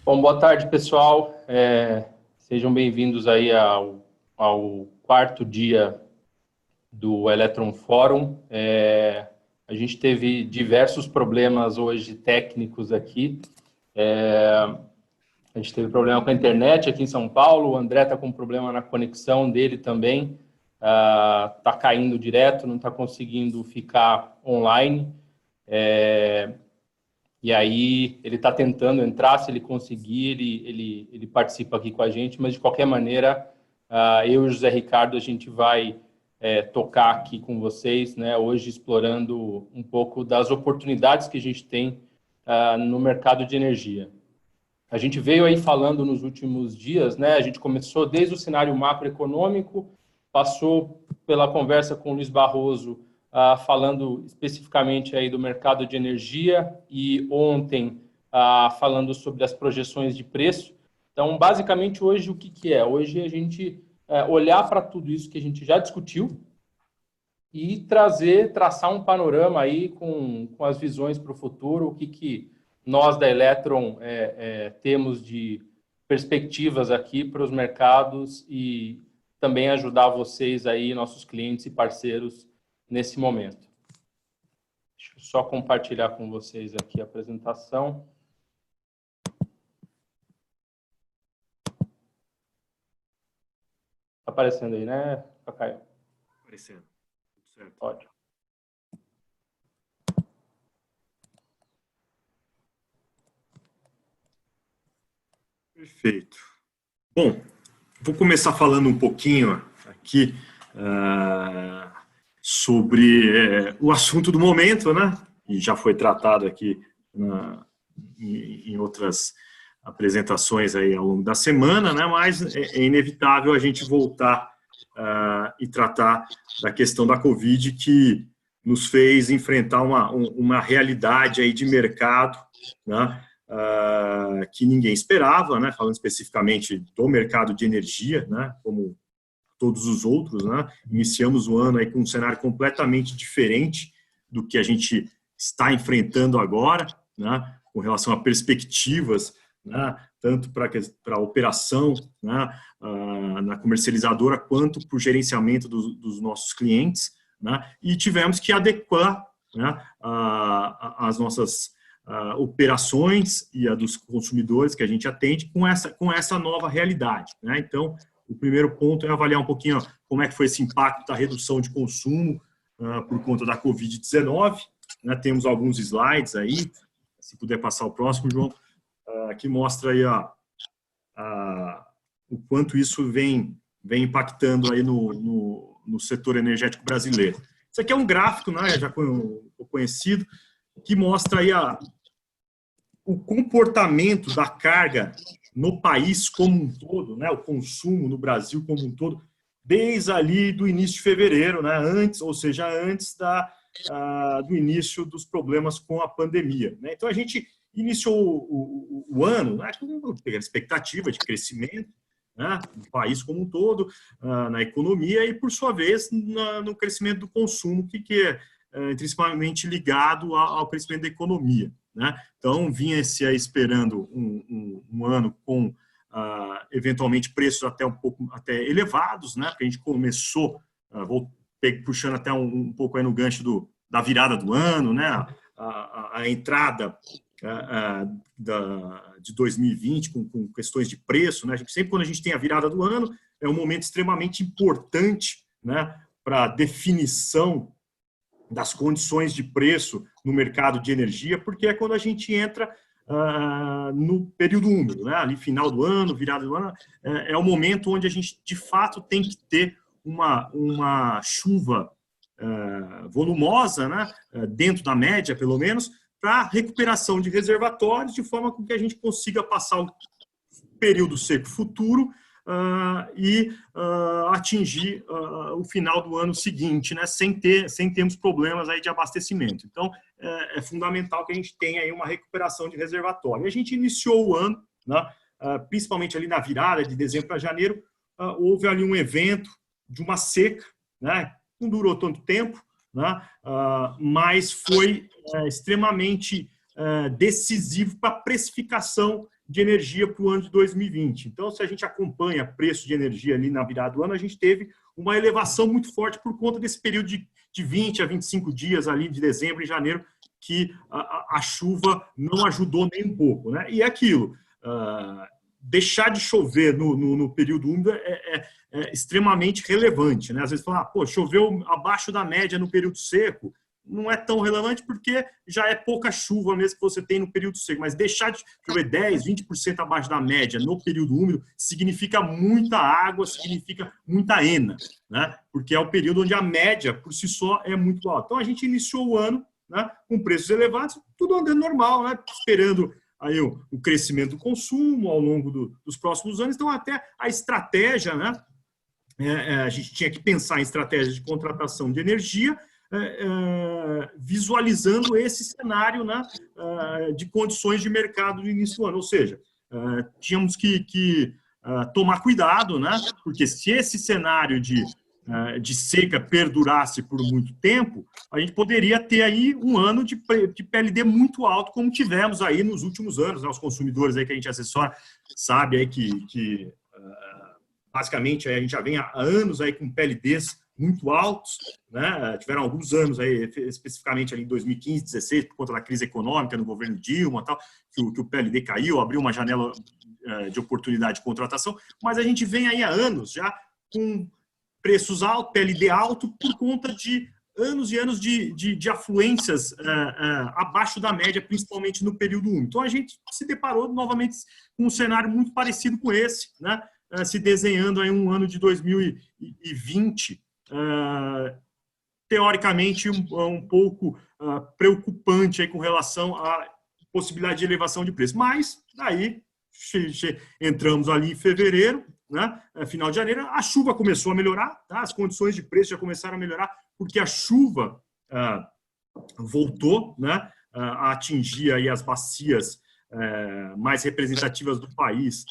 Bom, boa tarde, pessoal. Sejam bem-vindos aí ao quarto dia do Electron Forum. A gente teve diversos problemas hoje técnicos aqui. A gente teve problema com a internet aqui em São Paulo, o André está com problema na conexão dele também, está caindo direto, não está conseguindo ficar online. E aí ele está tentando entrar, se ele conseguir, ele participa aqui com a gente, mas de qualquer maneira, eu e o José Ricardo, a gente vai tocar aqui com vocês, né, hoje explorando um pouco das oportunidades que a gente tem no mercado de energia. A gente veio aí falando nos últimos dias, né, a gente começou desde o cenário macroeconômico, passou pela conversa com o Luiz Barroso, falando especificamente aí do mercado de energia e ontem falando sobre as projeções de preço. Então, basicamente, hoje o que é? Hoje a gente olhar para tudo isso que a gente já discutiu e traçar um panorama aí com as visões para o futuro, o que nós da Electron temos de perspectivas aqui para os mercados e também ajudar vocês aí, nossos clientes e parceiros, nesse momento. Deixa eu só compartilhar com vocês aqui a apresentação. Está aparecendo aí, né, Caio? Aparecendo. Tudo certo. Ótimo. Perfeito. Bom, vou começar falando um pouquinho aqui sobre o assunto do momento, né? E já foi tratado aqui em outras apresentações aí ao longo da semana, né? Mas é inevitável a gente voltar e tratar da questão da Covid, que nos fez enfrentar uma realidade aí de mercado, né? Que ninguém esperava, né? Falando especificamente do mercado de energia, né? Como todos os outros, né? Iniciamos o ano aí com um cenário completamente diferente do que a gente está enfrentando agora, né? Com relação a perspectivas, né? Tanto para a operação, né? Na comercializadora, quanto para o gerenciamento dos nossos clientes, né? E tivemos que adequar, né? As nossas operações e a dos consumidores que a gente atende com essa nova realidade, né? Então, o primeiro ponto é avaliar um pouquinho como é que foi esse impacto da redução de consumo por conta da Covid-19. Né? Temos alguns slides aí, se puder passar o próximo, João, que mostra aí o quanto isso vem impactando aí no setor energético brasileiro. Isso aqui é um gráfico, né, já conhecido, que mostra aí o comportamento da carga no país como um todo, né, o consumo no Brasil como um todo, desde ali do início de fevereiro, né, antes do início dos problemas com a pandemia. Né? Então, a gente iniciou o ano, né, com expectativa de crescimento, né, no país como um todo, na economia e, por sua vez, no crescimento do consumo, que é intrinsecamente ligado ao crescimento da economia. Né? Então, vinha-se esperando um ano com, eventualmente, preços até elevados, né? Porque a gente começou, puxando até um pouco aí no gancho da virada do ano, né? A entrada de 2020 com questões de preço, né? Sempre quando a gente tem a virada do ano, é um momento extremamente importante, né? Para a definição das condições de preço no mercado de energia, porque é quando a gente entra no período úmido, né? Ali final do ano, virada do ano, é o momento onde a gente, de fato, tem que ter uma chuva volumosa, né? Dentro da média, pelo menos, para recuperação de reservatórios, de forma com que a gente consiga passar o período seco futuro e atingir o final do ano seguinte, né, sem termos problemas aí de abastecimento. Então, é fundamental que a gente tenha aí uma recuperação de reservatório. E a gente iniciou o ano, né, principalmente ali na virada de dezembro para janeiro, houve ali um evento de uma seca, né, não durou tanto tempo, né, mas foi extremamente decisivo para a precificação de energia para o ano de 2020. Então, se a gente acompanha preço de energia ali na virada do ano, a gente teve uma elevação muito forte por conta desse período de 20 a 25 dias ali de dezembro e janeiro, que a chuva não ajudou nem um pouco, né? E é aquilo, deixar de chover no período úmido é extremamente relevante, né? Às vezes falar, pô, choveu abaixo da média no período seco, não é tão relevante porque já é pouca chuva mesmo que você tem no período seco, mas deixar de chover 10, 20% abaixo da média no período úmido significa muita água, significa muita ENA, né? Porque é o período onde a média por si só é muito alta. Então a gente iniciou o ano, né, com preços elevados, tudo andando normal, né? Esperando aí o crescimento do consumo ao longo dos próximos anos. Então até a estratégia, né? A gente tinha que pensar em estratégias de contratação de energia, visualizando esse cenário, né, de condições de mercado no início do ano. Ou seja, tínhamos que tomar cuidado, né, porque se esse cenário de seca perdurasse por muito tempo, a gente poderia ter aí um ano de PLD muito alto, como tivemos aí nos últimos anos, né? Os consumidores aí que a gente assessora sabe aí que basicamente a gente já vem há anos aí com PLDs muito altos, né? Tiveram alguns anos aí, especificamente ali em 2015, 2016, por conta da crise econômica no governo Dilma, tal, que o PLD caiu, abriu uma janela de oportunidade de contratação, mas a gente vem aí há anos já com preços altos, PLD alto, por conta de anos e anos de afluências abaixo da média, principalmente no período úmido. Então a gente se deparou novamente com um cenário muito parecido com esse, né? Se desenhando aí um ano de 2020 teoricamente um pouco preocupante aí com relação à possibilidade de elevação de preço. Mas daí entramos ali em fevereiro, né, final de janeiro, a chuva começou a melhorar, tá? As condições de preço já começaram a melhorar, porque a chuva voltou, né, a atingir aí as bacias mais representativas do país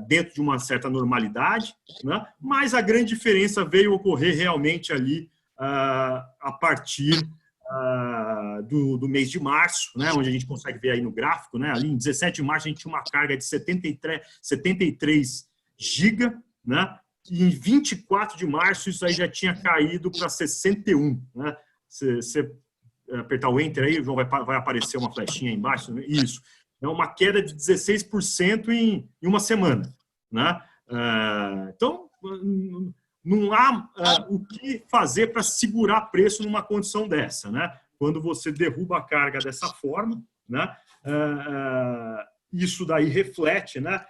dentro de uma certa normalidade, né? Mas a grande diferença veio ocorrer realmente ali a partir do mês de março, né? Onde a gente consegue ver aí no gráfico, né? Ali em 17 de março a gente tinha uma carga de 73 giga, né? E em 24 de março isso aí já tinha caído para 61, né? Você apertar o Enter aí, João, vai aparecer uma flechinha aí embaixo, né? Isso. É uma queda de 16% em uma semana, né? Então, não há o que fazer para segurar preço numa condição dessa, né? Quando você derruba a carga dessa forma, né? Isso daí reflete, né?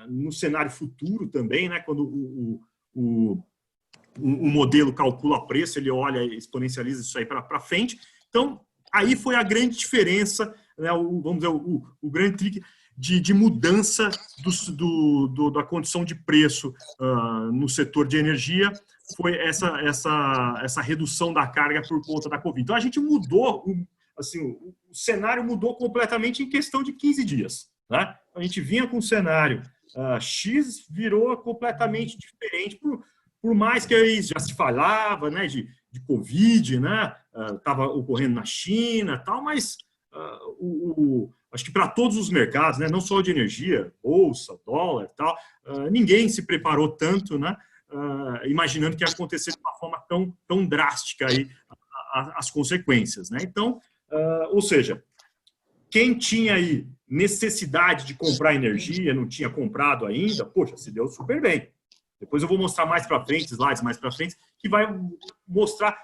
No cenário futuro também, né? Quando o modelo calcula preço, ele olha e exponencializa isso aí para frente. Então, aí foi a grande diferença, né, vamos dizer, o grande trick de mudança da condição de preço no setor de energia, foi essa redução da carga por conta da Covid. Então, a gente mudou, assim, o cenário mudou completamente em questão de 15 dias. Né? A gente vinha com um cenário X, virou completamente diferente, por mais que aí já se falava, né, de Covid, né, estava ocorrendo na China, tal, mas acho que para todos os mercados, né, não só de energia, bolsa, dólar, tal, ninguém se preparou tanto, né, imaginando que ia acontecer de uma forma tão drástica aí as consequências, né? Então, ou seja, quem tinha aí necessidade de comprar energia, não tinha comprado ainda, poxa, se deu super bem. Depois eu vou mostrar mais para frente, slides mais para frente, que vai mostrar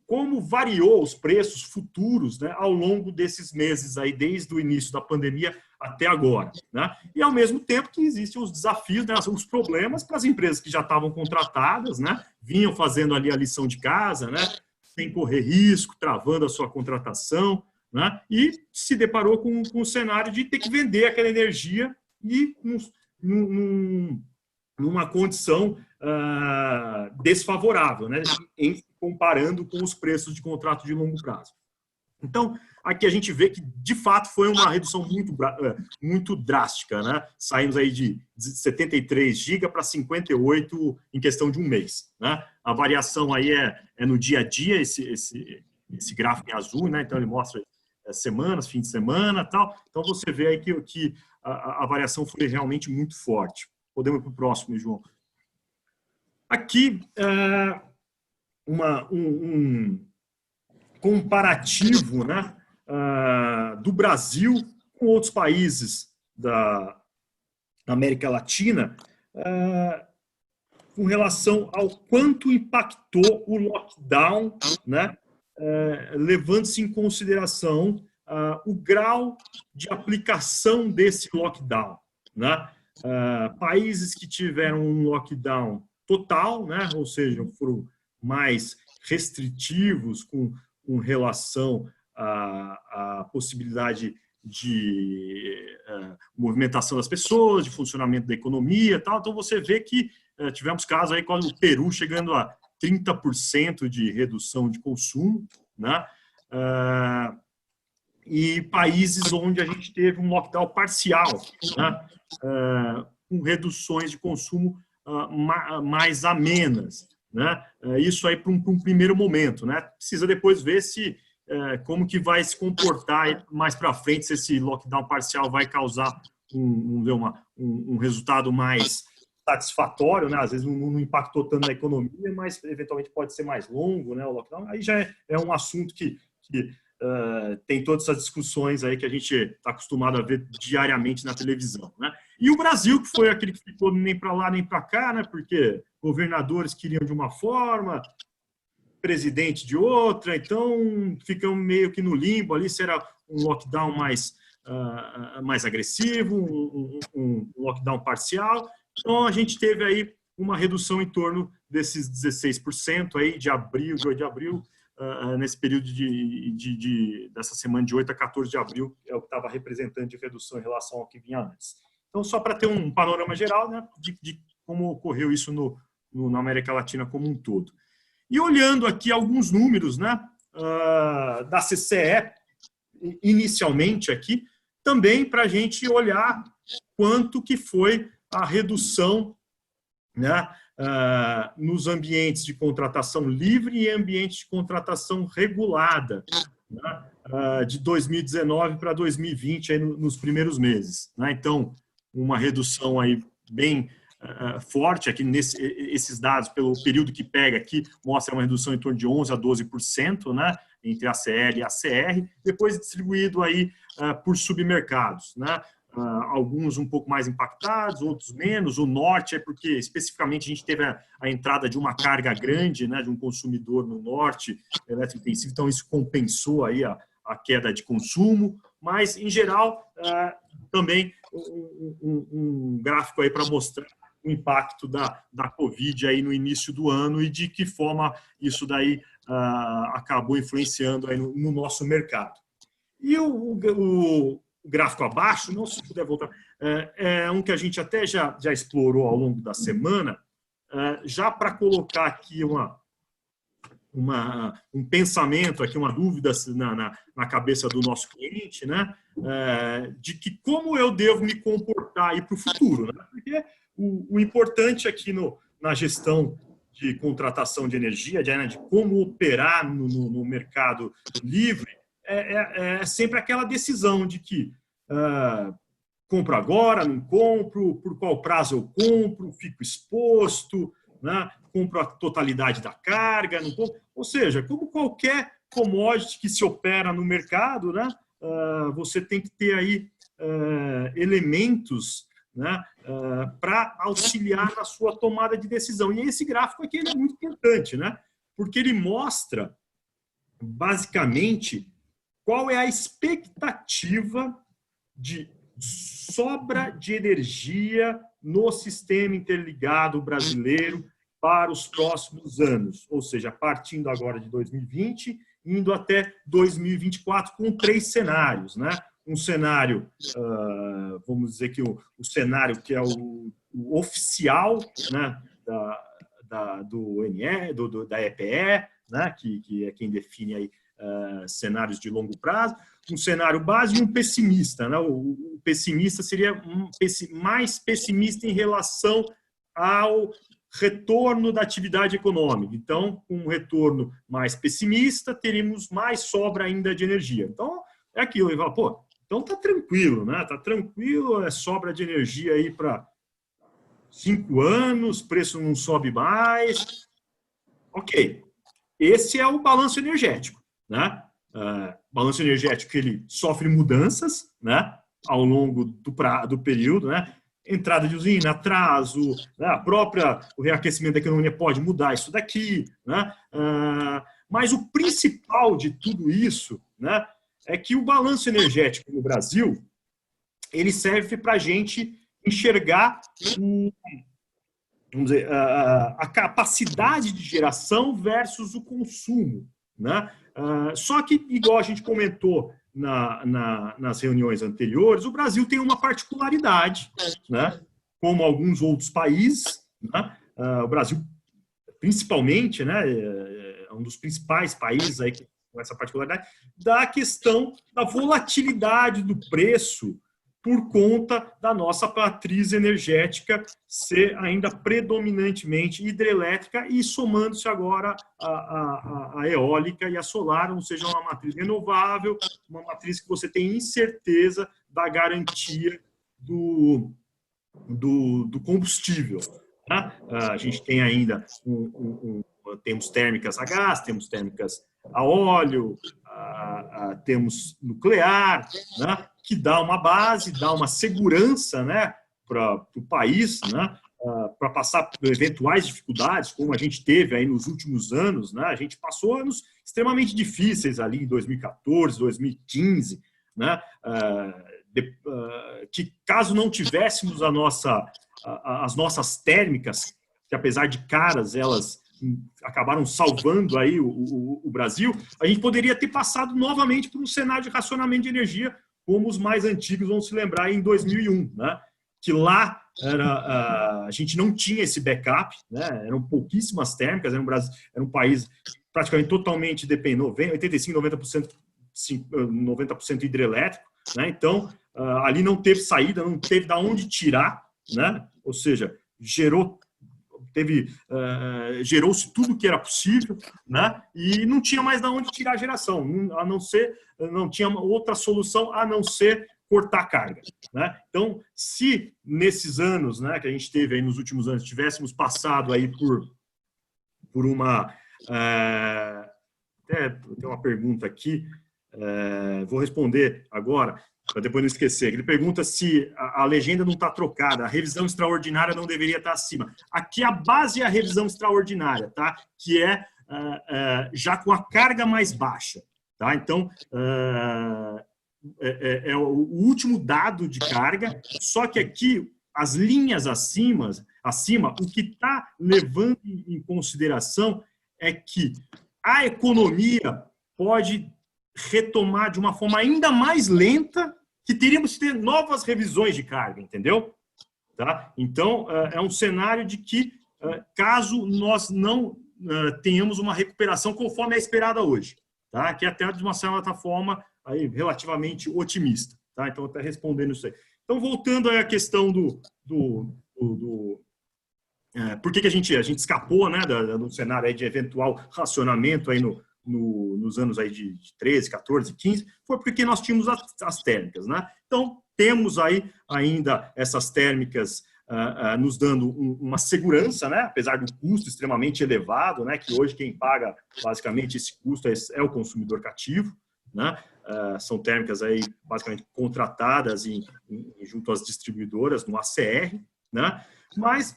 como variou os preços futuros, né, ao longo desses meses, aí, desde o início da pandemia até agora. Né? E, ao mesmo tempo, que existem os desafios, né, os problemas para as empresas que já estavam contratadas, né, vinham fazendo ali a lição de casa, né, sem correr risco, travando a sua contratação, né, e se deparou com o cenário de ter que vender aquela energia e numa condição desfavorável, né, comparando com os preços de contrato de longo prazo. Então, aqui a gente vê que, de fato, foi uma redução muito drástica. Né? Saímos aí de 73 GB para 58 em questão de um mês. Né? A variação aí é no dia a dia, esse gráfico em azul, né? Então ele mostra semanas, fim de semana, tal. Então você vê aí que a variação foi realmente muito forte. Podemos ir para o próximo, João. Aqui, um comparativo, né, do Brasil com outros países da América Latina, com relação ao quanto impactou o lockdown, né, levando-se em consideração o grau de aplicação desse lockdown, né? Países que tiveram um lockdown total, né, ou seja, foram mais restritivos com relação à possibilidade de movimentação das pessoas, de funcionamento da economia, tal. Então você vê que tivemos casos aí com o Peru chegando a 30% de redução de consumo, né? E países onde a gente teve um lockdown parcial, né? Com reduções de consumo mais amenas, né? Isso aí para um primeiro momento, né? Precisa depois ver como que vai se comportar mais para frente, se esse lockdown parcial vai causar um resultado mais satisfatório, né? Às vezes não impactou tanto na economia, mas eventualmente pode ser mais longo, né, o lockdown. Aí já é um assunto que tem todas essas discussões aí que a gente está acostumado a ver diariamente na televisão, né? E o Brasil, que foi aquele que ficou nem para lá nem para cá, né? Porque governadores queriam de uma forma, presidente de outra, então ficam meio que no limbo ali, se era um lockdown mais agressivo, um lockdown parcial. Então a gente teve aí uma redução em torno desses 16% aí de 8 de abril, nesse período dessa semana de 8 a 14 de abril, é o que estava representando de redução em relação ao que vinha antes. Então, só para ter um panorama geral, né, de como ocorreu isso na América Latina como um todo. E olhando aqui alguns números, né, da CCE, inicialmente aqui, também para a gente olhar quanto que foi a redução, né, nos ambientes de contratação livre e ambientes de contratação regulada, né, de 2019 para 2020, aí nos primeiros meses, né? Então, uma redução aí bem forte, aqui esses dados, pelo período que pega aqui, mostra uma redução em torno de 11% a 12%, né, entre a ACL e a ACR, depois distribuído aí por submercados, né? Alguns um pouco mais impactados, outros menos. O norte é porque, especificamente, a gente teve a entrada de uma carga grande, né, de um consumidor no norte, eletrointensivo, então isso compensou aí a queda de consumo, mas, em geral, também um gráfico aí para mostrar o impacto da Covid aí no início do ano e de que forma isso daí acabou influenciando aí no nosso mercado. E o gráfico abaixo, não se puder voltar, é um que a gente até já explorou ao longo da semana, já para colocar aqui um pensamento, aqui uma dúvida na cabeça do nosso cliente, né, de que como eu devo me comportar aí para o futuro, né? Porque o importante aqui na gestão de contratação de energia, de como operar no mercado livre, é sempre aquela decisão de que compro agora, não compro, por qual prazo eu compro, fico exposto, né? Compro a totalidade da carga, não compro. Ou seja, como qualquer commodity que se opera no mercado, né? Você tem que ter aí elementos, né, para auxiliar na sua tomada de decisão. E esse gráfico aqui ele é muito importante, né? Porque ele mostra, basicamente, qual é a expectativa de sobra de energia no sistema interligado brasileiro para os próximos anos, ou seja, partindo agora de 2020, indo até 2024, com 3 cenários, né? Um cenário, vamos dizer que o cenário que é o oficial, né, do NE, da EPE, né, que é quem define aí cenários de longo prazo, um cenário base e um pessimista, né? O pessimista seria mais pessimista em relação ao retorno da atividade econômica. Então, com um retorno mais pessimista, teríamos mais sobra ainda de energia. Então, é aquilo. Ele fala, pô, então tá tranquilo, né? Tá tranquilo, é sobra de energia aí para 5 anos, preço não sobe mais. Ok, esse é o balanço energético, né? Balanço energético que ele sofre mudanças, né? Ao longo do período, né? Entrada de usina, atraso, né? O reaquecimento da economia pode mudar isso daqui, né? Mas o principal de tudo isso, né? É que o balanço energético no Brasil, ele serve para a gente enxergar vamos dizer, a capacidade de geração versus o consumo, né? Só que, igual a gente comentou nas reuniões anteriores, o Brasil tem uma particularidade, né? Como alguns outros países, né? O Brasil, principalmente, né? É um dos principais países aí com essa particularidade, da questão da volatilidade do preço por conta da nossa matriz energética ser ainda predominantemente hidrelétrica e somando-se agora a eólica e a solar, ou seja, uma matriz renovável, uma matriz que você tem incerteza da garantia do combustível. Tá? A gente tem ainda temos térmicas a gás, temos térmicas a óleo, temos nuclear, né, que dá uma base, dá uma segurança, né, para o país, né, para passar por eventuais dificuldades, como a gente teve aí nos últimos anos. Né, a gente passou anos extremamente difíceis ali em 2014, 2015, né, que caso não tivéssemos as nossas térmicas, que apesar de caras, elas acabaram salvando aí o Brasil, a gente poderia ter passado novamente por um cenário de racionamento de energia, como os mais antigos vão se lembrar em 2001, né? Que lá a gente não tinha esse backup, né? Eram pouquíssimas térmicas, era um país praticamente totalmente dependente, 85, 90% hidrelétrico, né? Então, ali não teve saída, não teve de onde tirar, né? Ou seja, gerou-se tudo que era possível, né? E não tinha mais de onde tirar a geração, não tinha outra solução a não ser cortar a carga, né? Então, se nesses anos, né, que a gente teve aí nos últimos anos, tivéssemos passado aí por uma tem uma pergunta aqui, vou responder agora, para depois não esquecer. Ele pergunta se a legenda não está trocada, a revisão extraordinária não deveria estar acima. Aqui a base é a revisão extraordinária, tá? Que é já com a carga mais baixa. Tá? Então, é o último dado de carga, só que aqui as linhas acima o que está levando em consideração é que a economia pode retomar de uma forma ainda mais lenta, que teríamos que ter novas revisões de carga, entendeu? Tá? Então, é um cenário de que, caso nós não tenhamos uma recuperação conforme é esperada hoje, tá? Que é até, de uma certa forma, aí, relativamente otimista. Tá? Então, até respondendo isso aí. Então, voltando aí à questão por que a gente escapou, né, do cenário aí de eventual racionamento aí nos anos aí de 13, 14, 15, foi porque nós tínhamos as térmicas, né? Então, temos aí ainda essas térmicas nos dando uma segurança, né? Apesar do custo extremamente elevado, né? Que hoje quem paga basicamente esse custo é o consumidor cativo, né? São térmicas aí basicamente contratadas junto às distribuidoras no ACR, né? Mas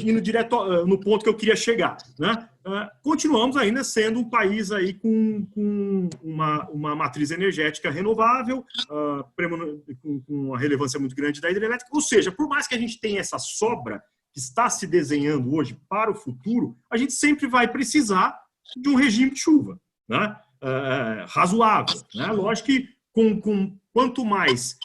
indo direto no ponto que eu queria chegar, né? Continuamos ainda sendo um país aí com uma matriz energética renovável, com uma relevância muito grande da hidrelétrica. Ou seja, por mais que a gente tenha essa sobra que está se desenhando hoje para o futuro, a gente sempre vai precisar de um regime de chuva, né? Razoável, né? Lógico que quanto mais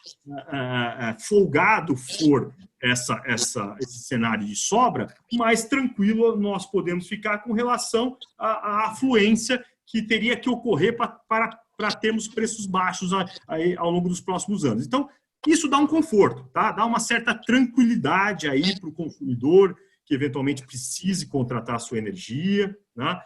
folgado for esse cenário de sobra, mais tranquilo nós podemos ficar com relação à afluência que teria que ocorrer para termos preços baixos aí ao longo dos próximos anos. Então, isso dá um conforto, tá? Dá uma certa tranquilidade aí para o consumidor que eventualmente precise contratar a sua energia, né?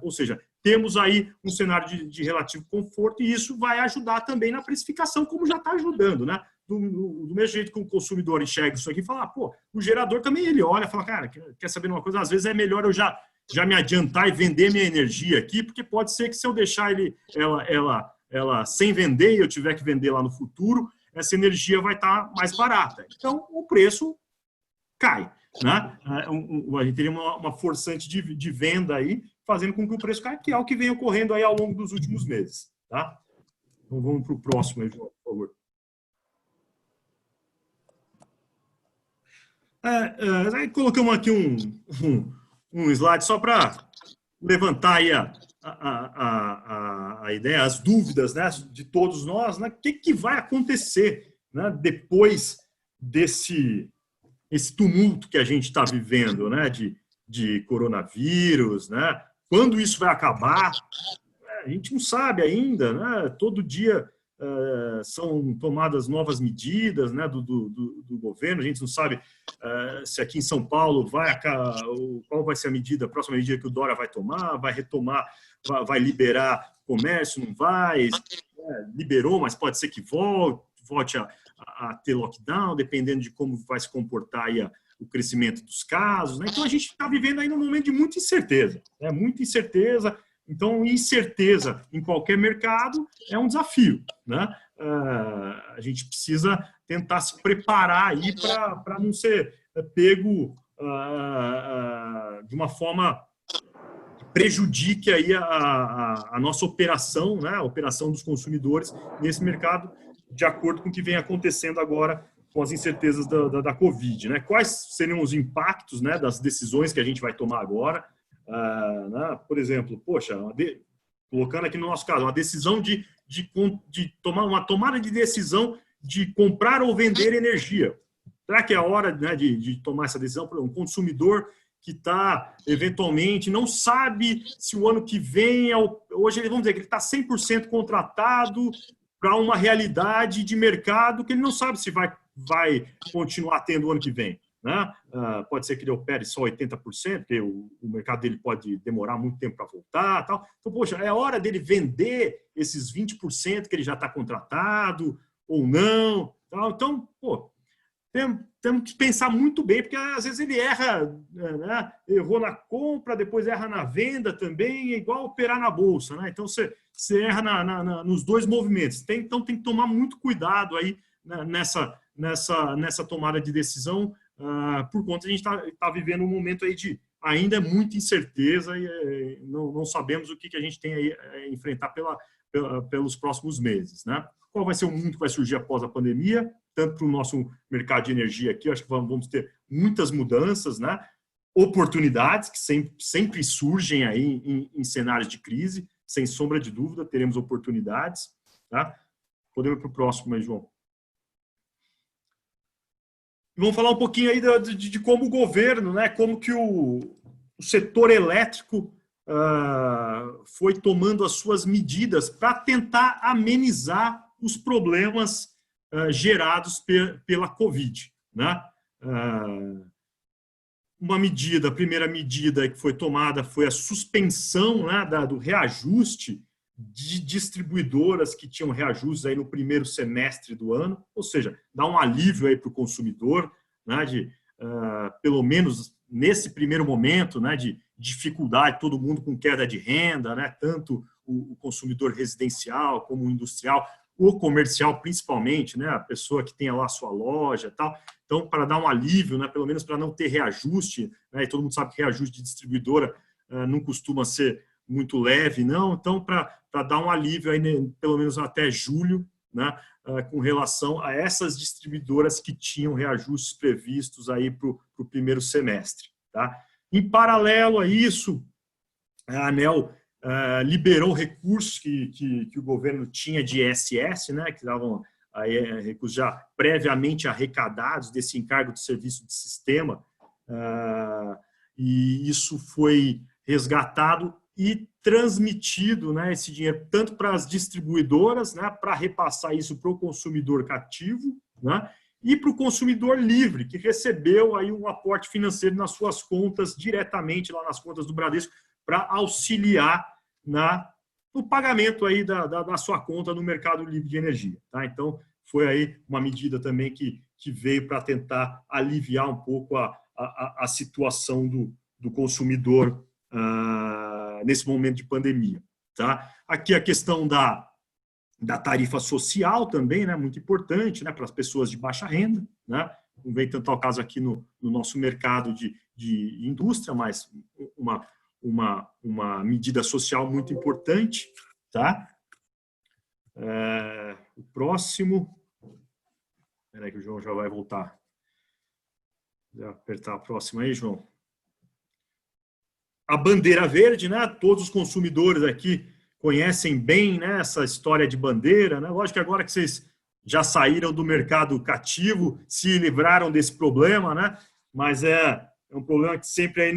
Ou seja, temos aí um cenário de relativo conforto e isso vai ajudar também na precificação, como já está ajudando, né? Do mesmo jeito que o consumidor enxerga isso aqui e fala, pô, o gerador também ele olha e fala, cara, quer saber de uma coisa? Às vezes é melhor eu já me adiantar e vender minha energia aqui, porque pode ser que se eu deixar ela sem vender e eu tiver que vender lá no futuro, essa energia vai estar mais barata. Então, o preço cai, né? A gente teria uma forçante de venda aí, fazendo com que o preço caia, que é o que vem ocorrendo aí ao longo dos últimos meses, tá? Então, vamos para o próximo aí, João, por favor. Colocamos aqui um slide só para levantar aí a ideia, as dúvidas, né, de todos nós, né, o que vai acontecer, né, depois esse tumulto que a gente está vivendo, né, de coronavírus, né, quando isso vai acabar, a gente não sabe ainda, né, todo dia são tomadas novas medidas, né, do governo, a gente não sabe se aqui em São Paulo qual vai ser a próxima medida que o Dória vai tomar, vai retomar, vai liberar comércio, não vai, liberou, mas pode ser que volte a ter lockdown, dependendo de como vai se comportar aí o crescimento dos casos, né? Então a gente está vivendo aí num momento de muita incerteza, né? Muita incerteza. Então, incerteza em qualquer mercado é um desafio, né? A gente precisa tentar se preparar aí para não ser pego de uma forma que prejudique aí a nossa operação, né? A operação dos consumidores nesse mercado, de acordo com o que vem acontecendo agora com as incertezas da Covid, né? Quais seriam os impactos, né, das decisões que a gente vai tomar agora? Por exemplo, colocando aqui no nosso caso, uma decisão de tomar uma tomada de decisão de comprar ou vender energia. Será que é a hora, né, de tomar essa decisão para um consumidor que está, eventualmente, não sabe se o ano que vem, hoje vamos dizer que ele está 100% contratado para uma realidade de mercado que ele não sabe se vai continuar tendo o ano que vem. Né? Pode ser que ele opere só 80%, porque o mercado dele pode demorar muito tempo para voltar. Tal. Então, poxa, é hora dele vender esses 20% que ele já está contratado ou não. Tal. Então, temos que pensar muito bem, porque às vezes ele erra, né? Errou na compra, depois erra na venda também, é igual operar na bolsa. Né? Então, você erra nos dois movimentos. Então, tem que tomar muito cuidado aí, né, nessa tomada de decisão, por conta de a gente está vivendo um momento aí de ainda muita incerteza e não sabemos o que a gente tem aí a enfrentar pelos próximos meses, né? Qual vai ser o mundo que vai surgir após a pandemia, tanto para o nosso mercado de energia aqui, acho que vamos ter muitas mudanças, né? Oportunidades que sempre surgem aí em cenários de crise, sem sombra de dúvida, teremos oportunidades, tá? Podemos ir para o próximo aí, João. Vamos falar um pouquinho aí de como o governo, né, como que o setor elétrico foi tomando as suas medidas para tentar amenizar os problemas gerados pela Covid. Né? A primeira medida que foi tomada foi a suspensão, né, do reajuste de distribuidoras que tinham reajustes aí no primeiro semestre do ano, ou seja, dá um alívio aí para o consumidor, né, pelo menos nesse primeiro momento, né, de dificuldade, todo mundo com queda de renda, né, tanto o consumidor residencial como o industrial, o comercial principalmente, né, a pessoa que tem lá a sua loja e tal. Então, para dar um alívio, né, pelo menos para não ter reajuste, né, e todo mundo sabe que reajuste de distribuidora não costuma ser muito leve, não. Então, para dar um alívio aí, pelo menos até julho, né, com relação a essas distribuidoras que tinham reajustes previstos aí para o primeiro semestre. Tá? Em paralelo a isso, a ANEEL liberou recursos que o governo tinha de ISS, né, que davam aí, recursos já previamente arrecadados desse encargo de serviço de sistema, e isso foi resgatado e transmitido, né, esse dinheiro tanto para as distribuidoras, né, para repassar isso para o consumidor cativo, né, e para o consumidor livre, que recebeu aí um aporte financeiro nas suas contas, diretamente lá nas contas do Bradesco, para auxiliar no pagamento aí da sua conta no mercado livre de energia. Tá? Então, foi aí uma medida também que veio para tentar aliviar um pouco a situação do consumidor nesse momento de pandemia. Tá? Aqui a questão da tarifa social também, né, muito importante, né, para as pessoas de baixa renda, né, não vem tanto ao caso aqui no nosso mercado de indústria, mas uma medida social muito importante. Tá? O próximo... Espera aí que o João já vai voltar. Vou apertar a próxima aí, João. A bandeira verde, né? Todos os consumidores aqui conhecem bem, né, essa história de bandeira, né? Lógico que agora que vocês já saíram do mercado cativo, se livraram desse problema, né? Mas é um problema que sempre aí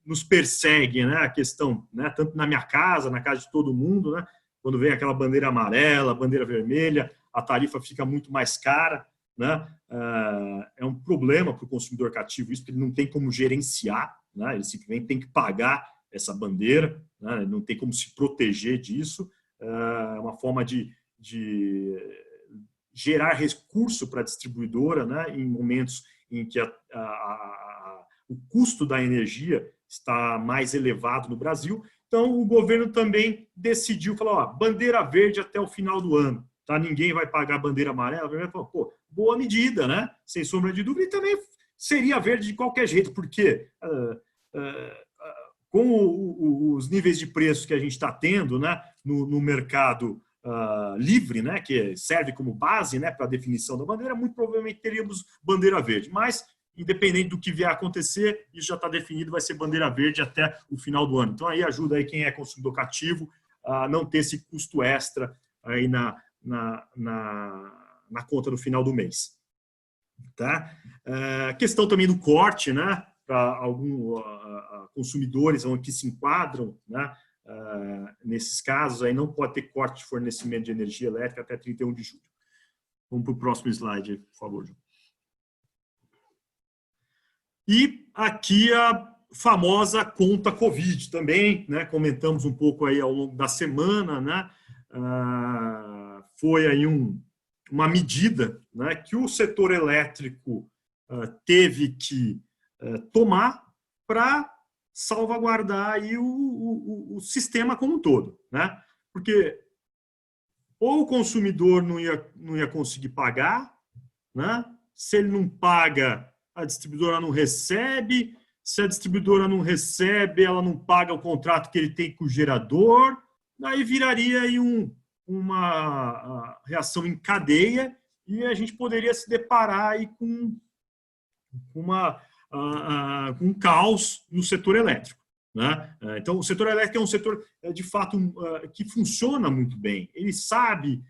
nos persegue, né? A questão, né? Tanto na minha casa, na casa de todo mundo, né? Quando vem aquela bandeira amarela, bandeira vermelha, a tarifa fica muito mais cara, né? É um problema para o consumidor cativo isso, porque ele não tem como gerenciar, né? Ele simplesmente tem que pagar essa bandeira, né? Não tem como se proteger disso. É uma forma de gerar recurso para a distribuidora, né? Em momentos em que o custo da energia está mais elevado no Brasil. Então, o governo também decidiu, falou, ó, bandeira verde até o final do ano. Tá? Ninguém vai pagar bandeira amarela. Pô, boa medida, né? Sem sombra de dúvida. E também seria verde de qualquer jeito, porque com os níveis de preço que a gente está tendo, né, no mercado livre, né, que serve como base, né, para a definição da bandeira, muito provavelmente teríamos bandeira verde. Mas, independente do que vier a acontecer, isso já está definido, vai ser bandeira verde até o final do ano. Então, aí ajuda aí quem é consumidor cativo a não ter esse custo extra aí na conta no final do mês. Tá? Questão também do corte, né, para alguns consumidores que se enquadram, né, nesses casos, aí não pode ter corte de fornecimento de energia elétrica até 31 de julho. Vamos para o próximo slide, por favor, João. E aqui a famosa conta Covid também, né? Comentamos um pouco aí ao longo da semana, né? Foi aí uma medida, né, que o setor elétrico teve que tomar para salvaguardar aí o sistema como um todo, né? Porque ou o consumidor não ia conseguir pagar, né? Se ele não paga, a distribuidora não recebe. Se a distribuidora não recebe, ela não paga o contrato que ele tem com o gerador. Aí viraria aí uma reação em cadeia e a gente poderia se deparar aí com um caos no setor elétrico, né? Então, o setor elétrico é um setor, de fato, que funciona muito bem. Ele sabe...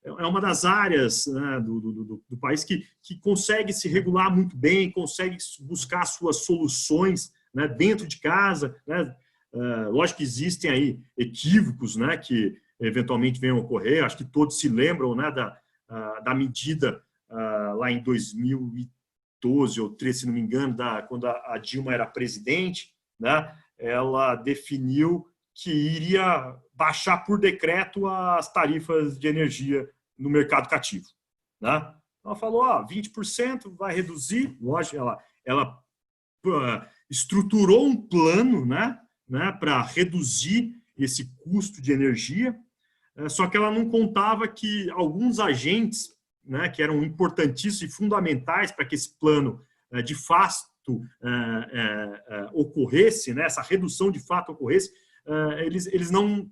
É uma das áreas, né, do país que consegue se regular muito bem, consegue buscar suas soluções, né, dentro de casa, né? Lógico que existem aí equívocos, né, que eventualmente venham a ocorrer. Acho que todos se lembram, né, da medida lá em 2012 ou 2013, se não me engano, quando a Dilma era presidente, né? Ela definiu que iria baixar por decreto as tarifas de energia no mercado cativo, né? Ela falou, 20% vai reduzir. Lógico, ela estruturou um plano, né, para reduzir esse custo de energia, só que ela não contava que alguns agentes, né, que eram importantíssimos e fundamentais para que esse plano de fato ocorresse, né, essa redução de fato ocorresse, eles não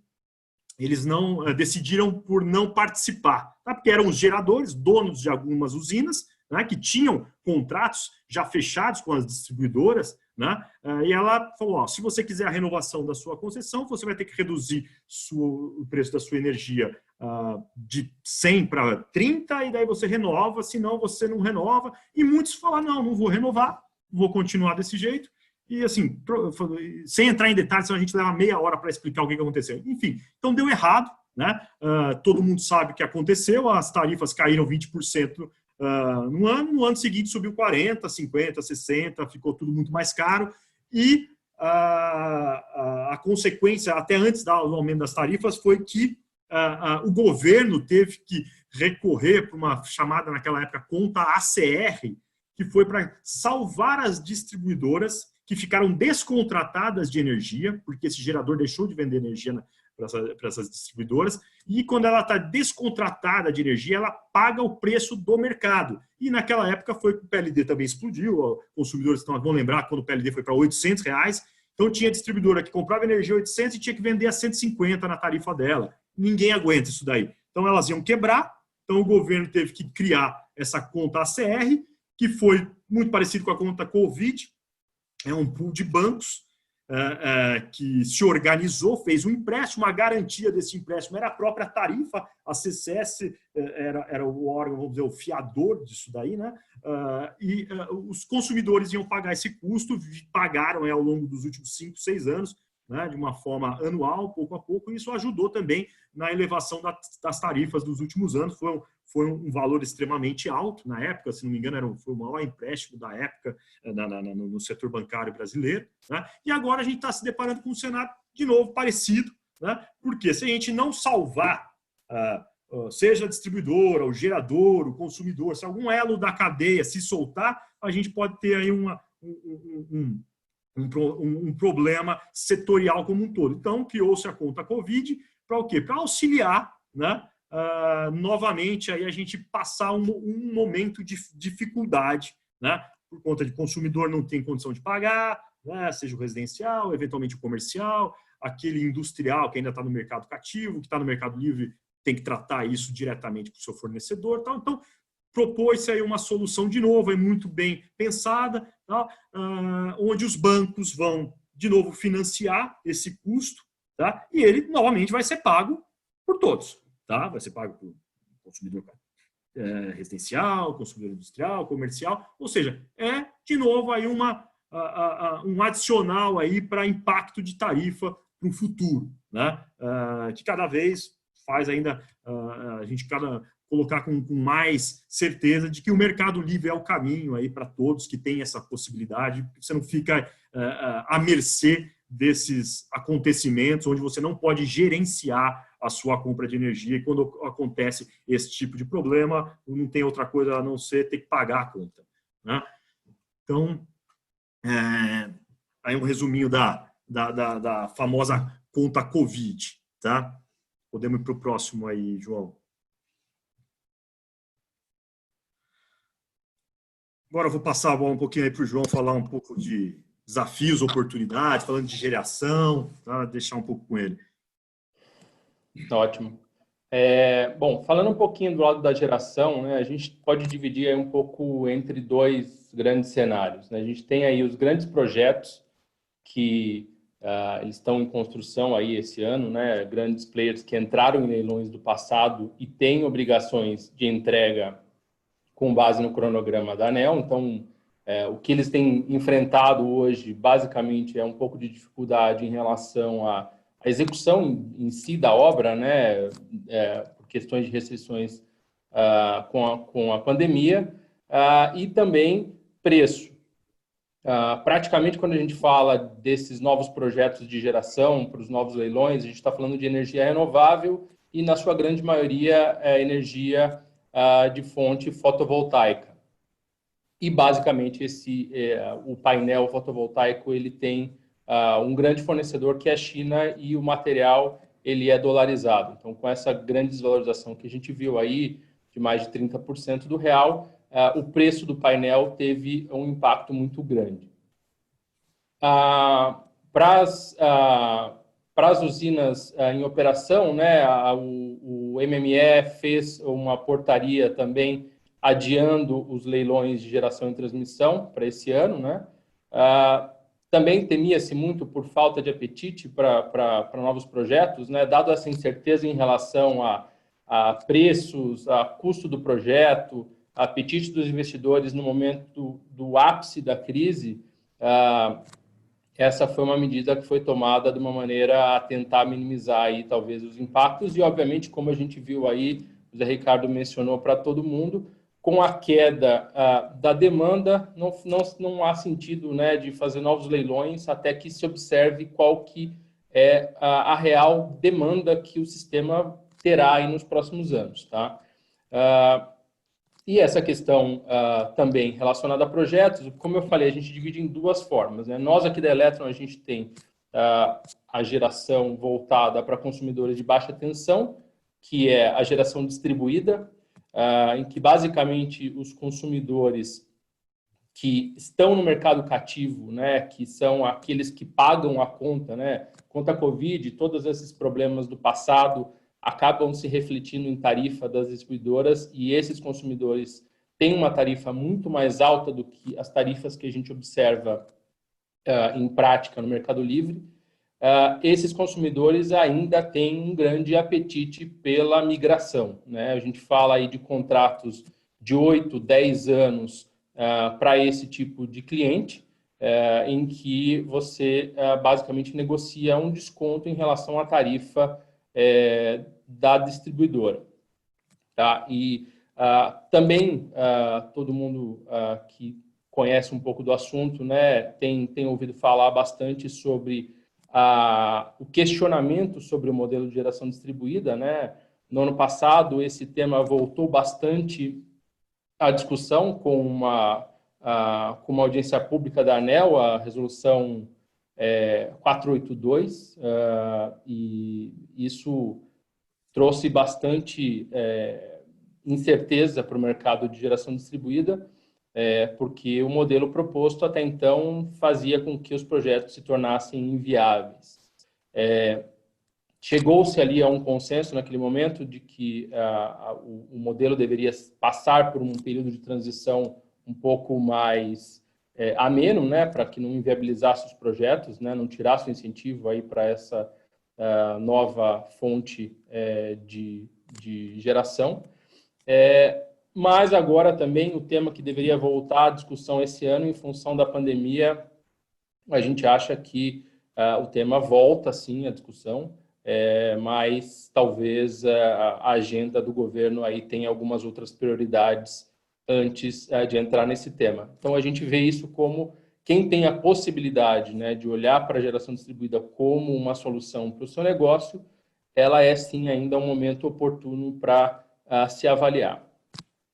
decidiram por não participar, tá? Porque eram os geradores, donos de algumas usinas, né, que tinham contratos já fechados com as distribuidoras, né? E ela falou, se você quiser a renovação da sua concessão, você vai ter que reduzir o preço da sua energia de 100 para 30, e daí você renova, senão você não renova. E muitos falaram, não vou renovar, vou continuar desse jeito. E assim, sem entrar em detalhes, a gente leva meia hora para explicar o que aconteceu. Enfim, então deu errado, né? Todo mundo sabe o que aconteceu, as tarifas caíram 20% no ano seguinte subiu 40%, 50%, 60%, ficou tudo muito mais caro, e a consequência, até antes do aumento das tarifas, foi que o governo teve que recorrer para uma chamada, naquela época, conta ACR, que foi para salvar as distribuidoras que ficaram descontratadas de energia, porque esse gerador deixou de vender energia para essas distribuidoras, e quando ela está descontratada de energia, ela paga o preço do mercado. E naquela época foi que o PLD também explodiu, os consumidores vão lembrar quando o PLD foi para R$800, então tinha distribuidora que comprava energia a 800 e tinha que vender a 150 na tarifa dela. Ninguém aguenta isso daí. Então elas iam quebrar, então o governo teve que criar essa conta ACR, que foi muito parecido com a conta Covid, é um pool de bancos que se organizou, fez um empréstimo, a garantia desse empréstimo era a própria tarifa, a CCS era o órgão, vamos dizer, o fiador disso daí, né? E os consumidores iam pagar esse custo, pagaram ao longo dos últimos 5, 6 anos, né, de uma forma anual, pouco a pouco, e isso ajudou também na elevação das tarifas dos últimos anos. Foi um valor extremamente alto na época, se não me engano, foi o maior empréstimo da época no setor bancário brasileiro, né? E agora a gente está se deparando com um cenário, de novo, parecido, né? Porque se a gente não salvar, seja a distribuidora, o gerador, o consumidor, se algum elo da cadeia se soltar, a gente pode ter aí um problema setorial como um todo. Então, criou-se a conta Covid para o quê? Para auxiliar, né? Novamente aí a gente passar um momento de dificuldade, né? Por conta de consumidor não tem condição de pagar, né? Seja o residencial, eventualmente o comercial, aquele industrial que ainda está no mercado cativo, que está no mercado livre, tem que tratar isso diretamente com o seu fornecedor. Tal. Então, propôs-se aí uma solução de novo, é muito bem pensada, tá? Onde os bancos vão, de novo, financiar esse custo, tá? E ele, novamente, vai ser pago por todos. Tá? Vai ser pago por consumidor residencial, consumidor industrial, comercial, ou seja, de novo aí um adicional aí para impacto de tarifa para o futuro, né? Que cada vez faz ainda a gente colocar com mais certeza de que o mercado livre é o caminho aí para todos que têm essa possibilidade, você não fica à mercê desses acontecimentos onde você não pode gerenciar a sua compra de energia, e quando acontece esse tipo de problema, não tem outra coisa a não ser ter que pagar a conta, né? Então, aí um resuminho da famosa conta Covid, tá? Podemos ir para o próximo aí, João. Agora eu vou passar a bola um pouquinho aí para o João falar um pouco de desafios, oportunidades, falando de geração, tá? Deixar um pouco com ele. Ótimo. Bom, falando um pouquinho do lado da geração, né, a gente pode dividir aí um pouco entre dois grandes cenários, né? A gente tem aí os grandes projetos que eles estão em construção aí esse ano, né? Grandes players que entraram em leilões do passado e têm obrigações de entrega com base no cronograma da ANEEL. Então, o que eles têm enfrentado hoje, basicamente, é um pouco de dificuldade em relação à execução em si da obra, né? Por questões de restrições com a pandemia, e também preço. Praticamente, quando a gente fala desses novos projetos de geração para os novos leilões, a gente está falando de energia renovável e, na sua grande maioria, energia de fonte fotovoltaica. E, basicamente, o painel fotovoltaico ele tem um grande fornecedor, que é a China, e o material ele é dolarizado. Então, com essa grande desvalorização que a gente viu aí, de mais de 30% do real, o preço do painel teve um impacto muito grande. Para as usinas em operação, né, o MME fez uma portaria também adiando os leilões de geração e transmissão para esse ano, né? Também temia-se muito por falta de apetite para novos projetos, né? Dado essa incerteza em relação a preços, a custo do projeto, apetite dos investidores no momento do ápice da crise, essa foi uma medida que foi tomada de uma maneira a tentar minimizar aí talvez os impactos e, obviamente, como a gente viu aí, o Zé Ricardo mencionou para todo mundo, com a queda da demanda, não há sentido, né, de fazer novos leilões até que se observe qual que é a real demanda que o sistema terá aí nos próximos anos, tá? E essa questão também relacionada a projetos, como eu falei, a gente divide em duas formas, né? Nós aqui da Electron, a gente tem a geração voltada para consumidores de baixa tensão, que é a geração distribuída, em que basicamente os consumidores que estão no mercado cativo, né, que são aqueles que pagam a conta, né, conta Covid, todos esses problemas do passado acabam se refletindo em tarifa das distribuidoras e esses consumidores têm uma tarifa muito mais alta do que as tarifas que a gente observa em prática no Mercado Livre. Esses consumidores ainda têm um grande apetite pela migração, né? A gente fala aí de contratos de 8, 10 anos para esse tipo de cliente, em que você basicamente negocia um desconto em relação à tarifa da distribuidora. Tá? E também todo mundo que conhece um pouco do assunto, né, tem ouvido falar bastante sobre o questionamento sobre o modelo de geração distribuída, né? No ano passado, esse tema voltou bastante à discussão com uma audiência pública da ANEEL, a resolução 482, e isso trouxe bastante incerteza para o mercado de geração distribuída, porque o modelo proposto até então fazia com que os projetos se tornassem inviáveis. Chegou-se ali a um consenso naquele momento de que o modelo deveria passar por um período de transição um pouco mais ameno, né, para que não inviabilizasse os projetos, né, não tirasse o incentivo aí para essa nova fonte de geração. Mas agora também o tema que deveria voltar à discussão esse ano em função da pandemia, a gente acha que o tema volta sim à discussão, mas talvez a agenda do governo aí tenha algumas outras prioridades antes de entrar nesse tema. Então a gente vê isso como quem tem a possibilidade, né, de olhar para a geração distribuída como uma solução para o seu negócio, ela é sim ainda um momento oportuno para se avaliar.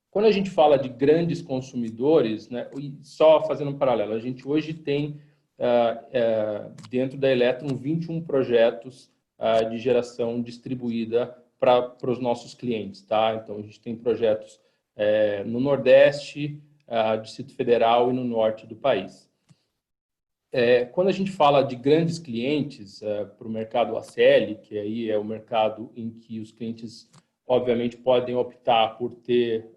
Quando a gente fala de grandes consumidores, né, e só fazendo um paralelo, a gente hoje tem dentro da Electron 21 projetos de geração distribuída para os nossos clientes, tá? Então a gente tem projetos no Nordeste, Distrito Federal e no Norte do país. Quando a gente fala de grandes clientes para o mercado ACL, que aí é o mercado em que os clientes obviamente podem optar por ter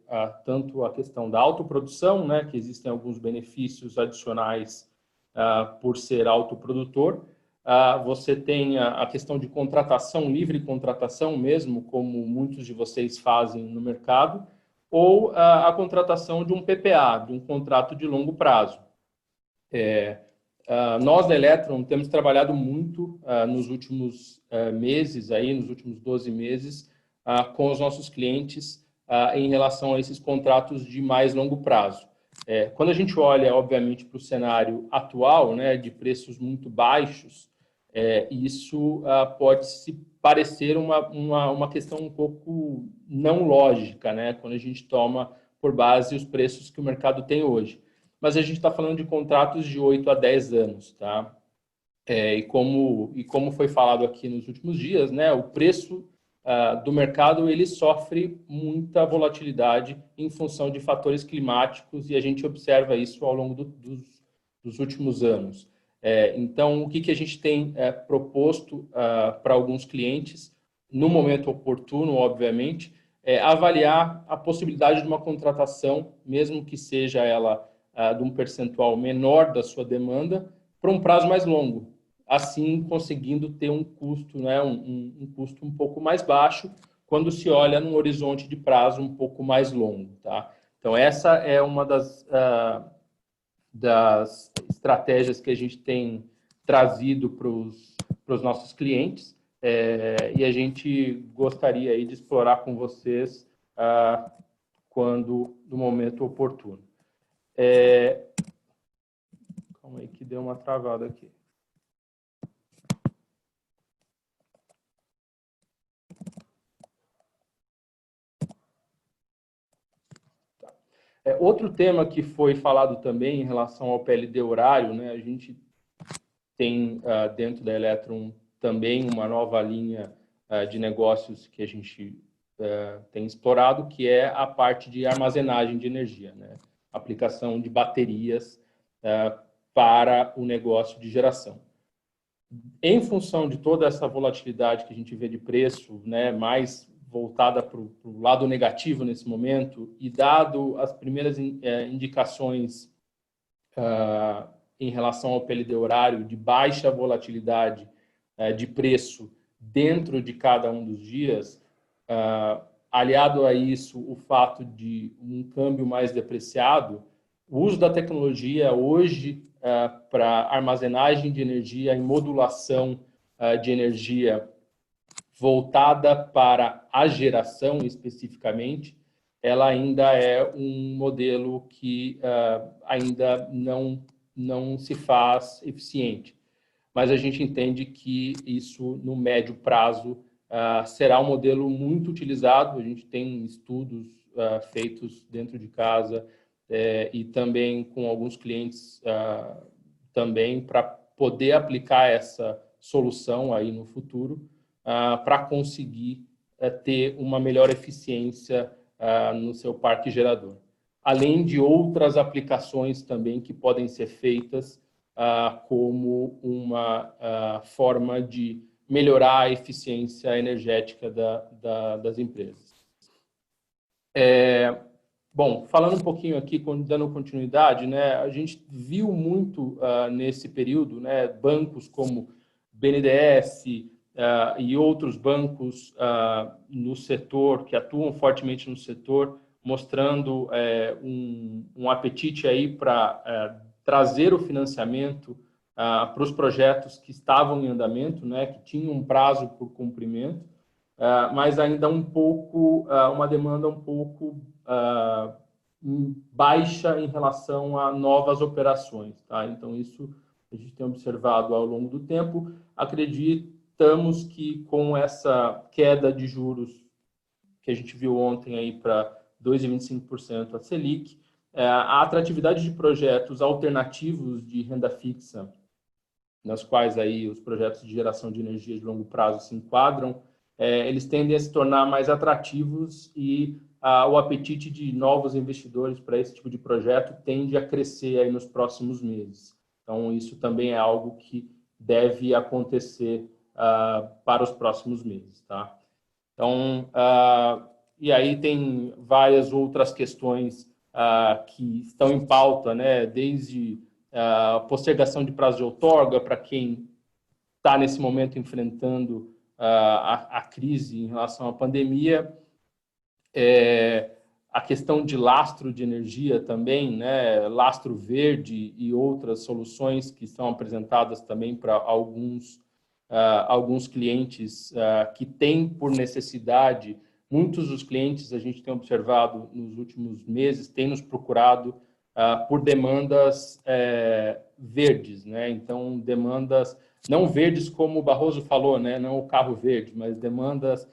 tanto a questão da autoprodução, né, que existem alguns benefícios adicionais por ser autoprodutor. Você tem a questão de contratação, livre contratação mesmo, como muitos de vocês fazem no mercado, ou a contratação de um PPA, de um contrato de longo prazo. Nós da Electron temos trabalhado muito nos últimos meses, aí, nos últimos 12 meses, com os nossos clientes em relação a esses contratos de mais longo prazo. Quando a gente olha, obviamente, para o cenário atual, né, de preços muito baixos, isso pode se parecer uma questão um pouco não lógica, né, quando a gente toma por base os preços que o mercado tem hoje. Mas a gente está falando de contratos de 8 a 10 anos, tá? E como foi falado aqui nos últimos dias, né, o preço do mercado ele sofre muita volatilidade em função de fatores climáticos e a gente observa isso ao longo dos últimos anos. Então, o que a gente tem proposto para alguns clientes, no momento oportuno, obviamente, é avaliar a possibilidade de uma contratação, mesmo que seja ela de um percentual menor da sua demanda, para um prazo mais longo, assim conseguindo ter um custo, né, um custo um pouco mais baixo quando se olha num horizonte de prazo um pouco mais longo, tá? Então essa é uma das estratégias que a gente tem trazido para os nossos clientes e a gente gostaria aí de explorar com vocês quando no momento oportuno. Calma aí que deu uma travada aqui. Outro tema que foi falado também em relação ao PLD horário, né? A gente tem dentro da Electron também uma nova linha de negócios que a gente tem explorado, que é a parte de armazenagem de energia, né? Aplicação de baterias para o negócio de geração. Em função de toda essa volatilidade que a gente vê de preço, né, mais voltada para o lado negativo nesse momento, e dado as primeiras indicações em relação ao PLD horário de baixa volatilidade de preço dentro de cada um dos dias, aliado a isso o fato de um câmbio mais depreciado, o uso da tecnologia hoje para armazenagem de energia e modulação de energia voltada para a geração especificamente, ela ainda é um modelo que ainda não se faz eficiente. Mas a gente entende que isso, no médio prazo, será um modelo muito utilizado. A gente tem estudos feitos dentro de casa e também com alguns clientes também para poder aplicar essa solução aí no futuro para conseguir ter uma melhor eficiência no seu parque gerador. Além de outras aplicações também que podem ser feitas como uma forma de melhorar a eficiência energética das empresas. Bom, falando um pouquinho aqui, dando continuidade, né, a gente viu muito nesse período, né, bancos como BNDES e outros bancos no setor, que atuam fortemente no setor, mostrando um apetite aí para trazer o financiamento para os projetos que estavam em andamento, né, que tinham um prazo por cumprimento, mas ainda uma demanda um pouco baixa em relação a novas operações, tá? Então, isso a gente tem observado ao longo do tempo. Acreditamos que com essa queda de juros que a gente viu ontem aí para 2,25% a Selic, a atratividade de projetos alternativos de renda fixa, nas quais aí os projetos de geração de energia de longo prazo se enquadram, eles tendem a se tornar mais atrativos e o apetite de novos investidores para esse tipo de projeto tende a crescer aí nos próximos meses. Então, isso também é algo que deve acontecer para os próximos meses, tá? Então, e aí tem várias outras questões que estão em pauta, né? Desde postergação de prazo de outorga para quem está nesse momento enfrentando a crise em relação à pandemia, a questão de lastro de energia também, né? Lastro verde e outras soluções que são apresentadas também para alguns clientes que têm por necessidade. Muitos dos clientes, a gente tem observado nos últimos meses, têm nos procurado por demandas verdes, né? Então, demandas não verdes como o Barroso falou, né? Não o carro verde, mas demandas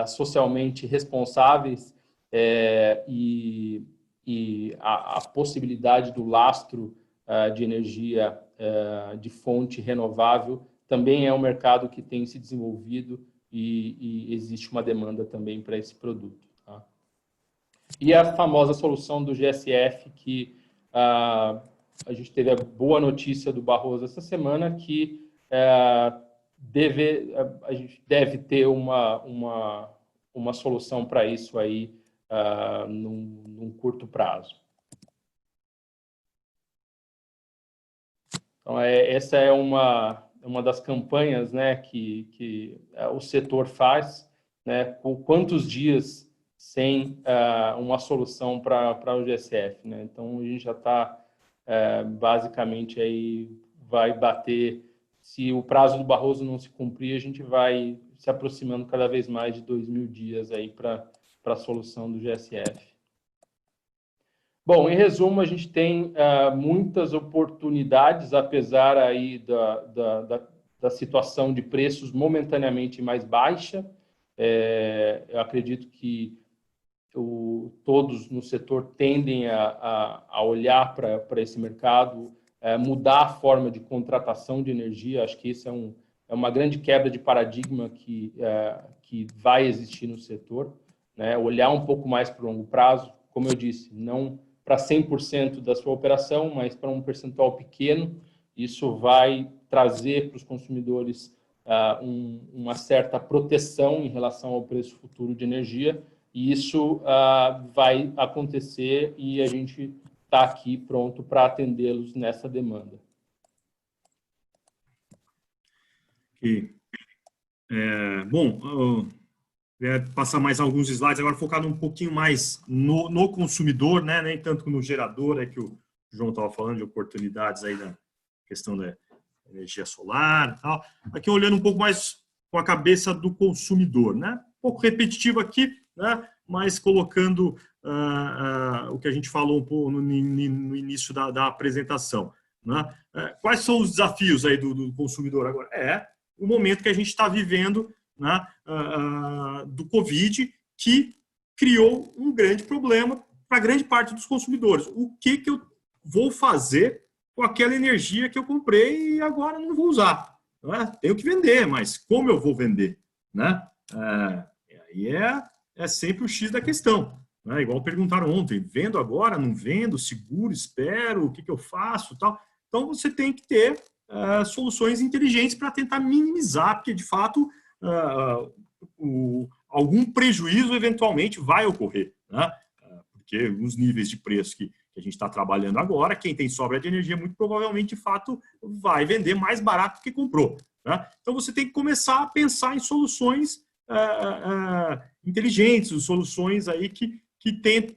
socialmente responsáveis e a possibilidade do lastro de energia de fonte renovável também é um mercado que tem se desenvolvido e existe uma demanda também para esse produto. Tá? E a famosa solução do GSF, que a gente teve a boa notícia do Barroso essa semana, que a gente deve ter uma solução para isso aí num curto prazo. Então, essa é uma das campanhas, né, que o setor faz, né, com quantos dias sem uma solução para o GSF, né? Então, a gente já está basicamente aí vai bater, se o prazo do Barroso não se cumprir, a gente vai se aproximando cada vez mais de 2.000 dias aí para a solução do GSF. Bom, em resumo, a gente tem muitas oportunidades, apesar aí da situação de preços momentaneamente mais baixa. Eu acredito que todos no setor tendem a olhar para esse mercado, mudar a forma de contratação de energia. Acho que isso é uma grande quebra de paradigma que vai existir no setor, né? Olhar um pouco mais para o longo prazo, como eu disse, não para 100% da sua operação, mas para um percentual pequeno. Isso vai trazer para os consumidores uma certa proteção em relação ao preço futuro de energia, e isso vai acontecer e a gente está aqui pronto para atendê-los nessa demanda. Bom, passar mais alguns slides, agora focado um pouquinho mais no consumidor, né? Nem tanto no gerador, que o João estava falando de oportunidades aí da questão da energia solar e tal. Aqui olhando um pouco mais com a cabeça do consumidor, né? Um pouco repetitivo aqui, né? Mas colocando o que a gente falou um pouco no início da apresentação, né? Quais são os desafios aí do consumidor agora? O momento que a gente está vivendo, né, do Covid, que criou um grande problema para grande parte dos consumidores. O que eu vou fazer com aquela energia que eu comprei e agora não vou usar? Né? Tenho que vender, mas como eu vou vender? Né? Aí é sempre o X da questão. Né? Igual perguntaram ontem, vendo agora, não vendo, seguro, espero, o que eu faço? Tal. Então, você tem que ter soluções inteligentes para tentar minimizar, porque, de fato, algum prejuízo eventualmente vai ocorrer, né? Porque os níveis de preço que a gente está trabalhando agora, quem tem sobra de energia muito provavelmente, de fato, vai vender mais barato do que comprou, né? Então, você tem que começar a pensar em soluções inteligentes, soluções aí que tentem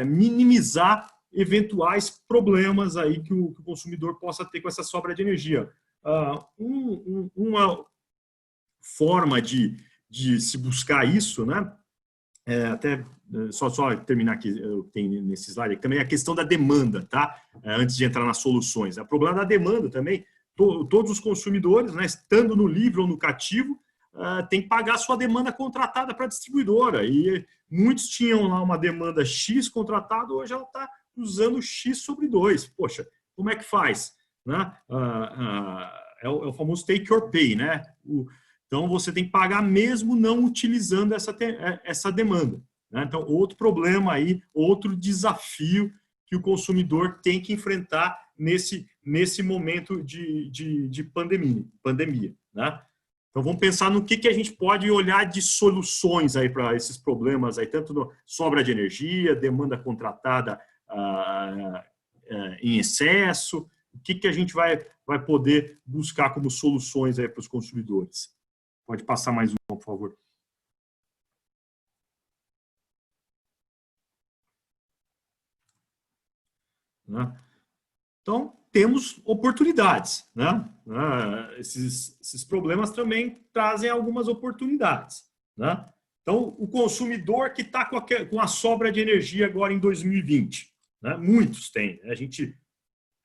minimizar eventuais problemas aí que o consumidor possa ter com essa sobra de energia. Uma forma de se buscar isso, né? Até só terminar aqui, tem nesse slide aqui, também a questão da demanda, tá? Antes de entrar nas soluções. O problema da demanda também, todos os consumidores, né, estando no livre ou no cativo, tem que pagar a sua demanda contratada para a distribuidora. E muitos tinham lá uma demanda X contratada, hoje ela está usando X sobre 2. Poxa, como é que faz? Né? É o famoso take or pay, né? Então, você tem que pagar mesmo não utilizando essa demanda. Né? Então, outro problema aí, outro desafio que o consumidor tem que enfrentar nesse momento de pandemia. Né? Então, vamos pensar no que a gente pode olhar de soluções aí para esses problemas, aí, tanto no sobra de energia, demanda contratada em excesso, o que a gente vai poder buscar como soluções aí para os consumidores. Pode passar mais um, por favor. Né? Então, temos oportunidades. Né? Esses problemas também trazem algumas oportunidades. Né? Então, o consumidor que está com a sobra de energia agora em 2020, né? Muitos têm. A gente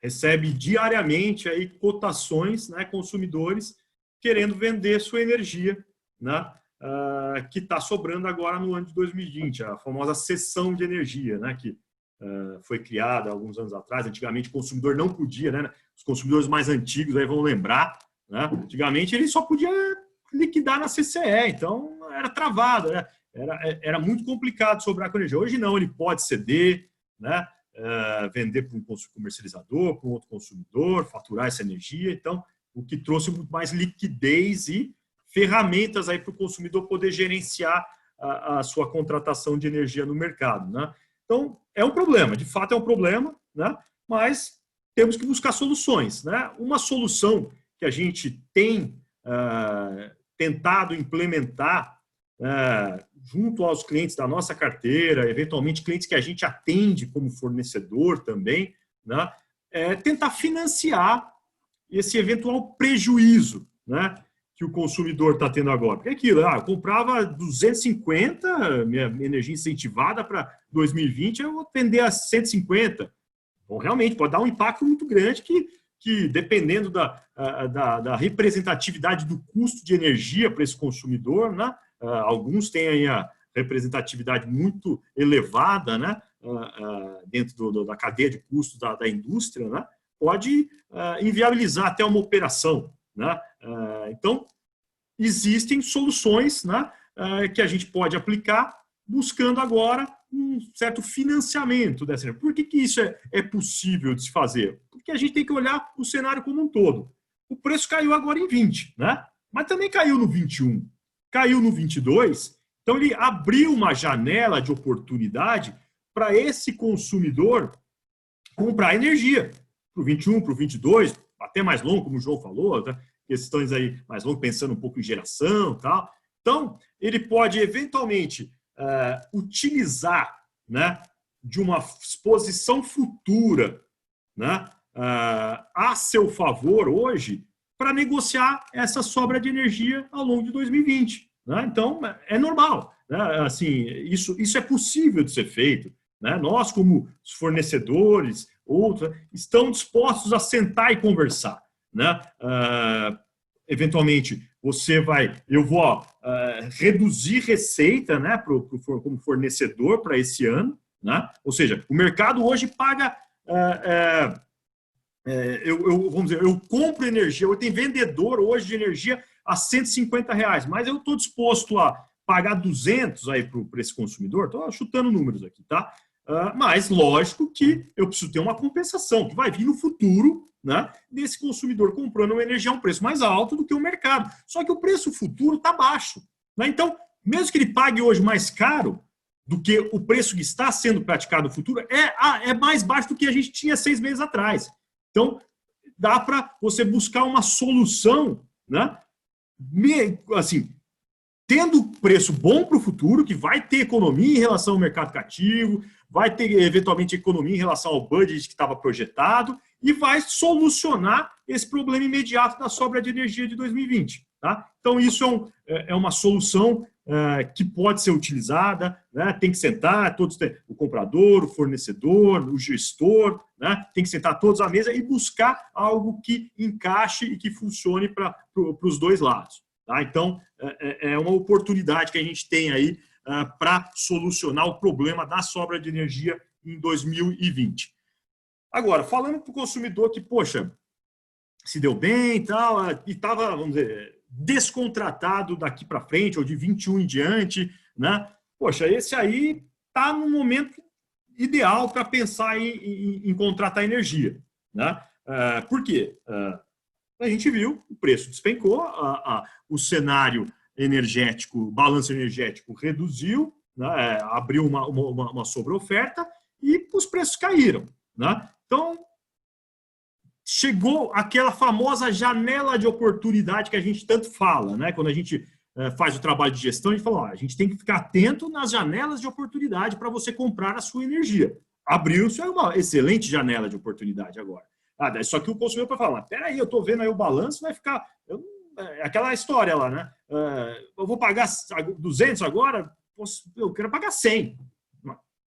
recebe diariamente aí cotações, né, consumidores querendo vender sua energia, né, que está sobrando agora no ano de 2020, a famosa cessão de energia, né, que foi criada há alguns anos atrás. Antigamente o consumidor não podia, né, os consumidores mais antigos aí vão lembrar, né, antigamente ele só podia liquidar na CCE, então era travado, né, era muito complicado sobrar com energia. Hoje não, ele pode ceder, né, vender para um comercializador, para um outro consumidor, faturar essa energia. Então, o que trouxe muito mais liquidez e ferramentas aí para o consumidor poder gerenciar a sua contratação de energia no mercado, né? Então, é um problema, de fato é um problema, né? Mas temos que buscar soluções, né? Uma solução que a gente tem tentado implementar junto aos clientes da nossa carteira, eventualmente clientes que a gente atende como fornecedor também, né? Tentar financiar esse eventual prejuízo, né, que o consumidor está tendo agora. Porque é aquilo, eu comprava 250, minha energia incentivada para 2020, eu vou vender a 150. Bom, realmente, pode dar um impacto muito grande que dependendo da representatividade do custo de energia para esse consumidor, né? Alguns têm aí a representatividade muito elevada, né? Dentro da cadeia de custos da indústria, né? Pode inviabilizar até uma operação, né? Então, existem soluções, né, que a gente pode aplicar buscando agora um certo financiamento dessa. Por que isso é possível de se fazer? Porque a gente tem que olhar o cenário como um todo. O preço caiu agora em 20, né? Mas também caiu no 21, caiu no 22. Então, ele abriu uma janela de oportunidade para esse consumidor comprar energia para o 21, para o 22, até mais longo, como o João falou, tá? Questões aí mais longas, pensando um pouco em geração e tal. Então, ele pode eventualmente utilizar, né, de uma exposição futura, né, a seu favor hoje para negociar essa sobra de energia ao longo de 2020. Né? Então, é normal. Né? Assim, isso é possível de ser feito. Né? Nós, como fornecedores, outros, estão dispostos a sentar e conversar. Né? Eventualmente, eu vou reduzir receita, né, como fornecedor para esse ano, né? Ou seja, o mercado hoje paga, vamos dizer, eu compro energia, eu tenho vendedor hoje de energia a R$150, mas eu estou disposto a pagar 200 aí para esse consumidor, estou chutando números aqui, tá? Mas lógico que eu preciso ter uma compensação, que vai vir no futuro, né, desse consumidor comprando uma energia a um preço mais alto do que o mercado. Só que o preço futuro está baixo. Né? Então, mesmo que ele pague hoje mais caro do que o preço que está sendo praticado no futuro, é mais baixo do que a gente tinha 6 meses atrás. Então, dá para você buscar uma solução, né, assim, tendo preço bom para o futuro, que vai ter economia em relação ao mercado cativo, vai ter, eventualmente, economia em relação ao budget que estava projetado e vai solucionar esse problema imediato da sobra de energia de 2020. Tá? Então, isso é uma solução que pode ser utilizada, né? Tem que sentar, o comprador, o fornecedor, o gestor, né? Tem que sentar todos à mesa e buscar algo que encaixe e que funcione para os dois lados. Tá? Então, é uma oportunidade que a gente tem aí para solucionar o problema da sobra de energia em 2020. Agora, falando para o consumidor que, poxa, se deu bem e tal, e estava, vamos dizer, descontratado daqui para frente, ou de 21 em diante, né? Poxa, esse aí está no momento ideal para pensar em contratar energia. Né? Por quê? A gente viu, o preço despencou, o cenário energético, o balanço energético reduziu, né? Abriu uma sobre-oferta e os preços caíram. Né? Então, chegou aquela famosa janela de oportunidade que a gente tanto fala, né? Quando a gente faz o trabalho de gestão, a gente fala, a gente tem que ficar atento nas janelas de oportunidade para você comprar a sua energia. Abriu-se uma excelente janela de oportunidade agora. Só que o consumidor vai falar, peraí, eu estou vendo aí o balanço, vai ficar... aquela história lá, né? Eu vou pagar 200 agora, eu quero pagar 100.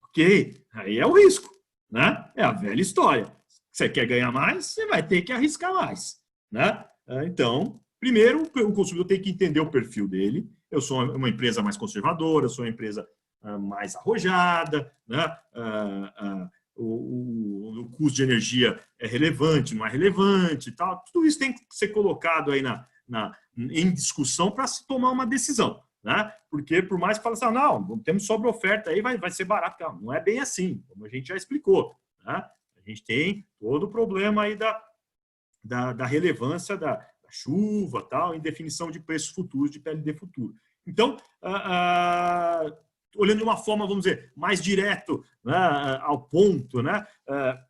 Ok, aí é o risco, né? É a velha história. Você quer ganhar mais, você vai ter que arriscar mais. Né? Então, primeiro, o consumidor tem que entender o perfil dele. Eu sou uma empresa mais conservadora, eu sou uma empresa mais arrojada, né? O custo de energia é relevante, não é relevante, tal. Tudo isso tem que ser colocado aí em discussão para se tomar uma decisão. Né? Porque, por mais que fale assim, não, temos sobre oferta aí, vai ser barato. Não é bem assim, como a gente já explicou. Né? A gente tem todo o problema aí da relevância da chuva, tal, em definição de preços futuros, de PLD futuro. Então, olhando de uma forma, vamos dizer, mais direto, né, ao ponto, né,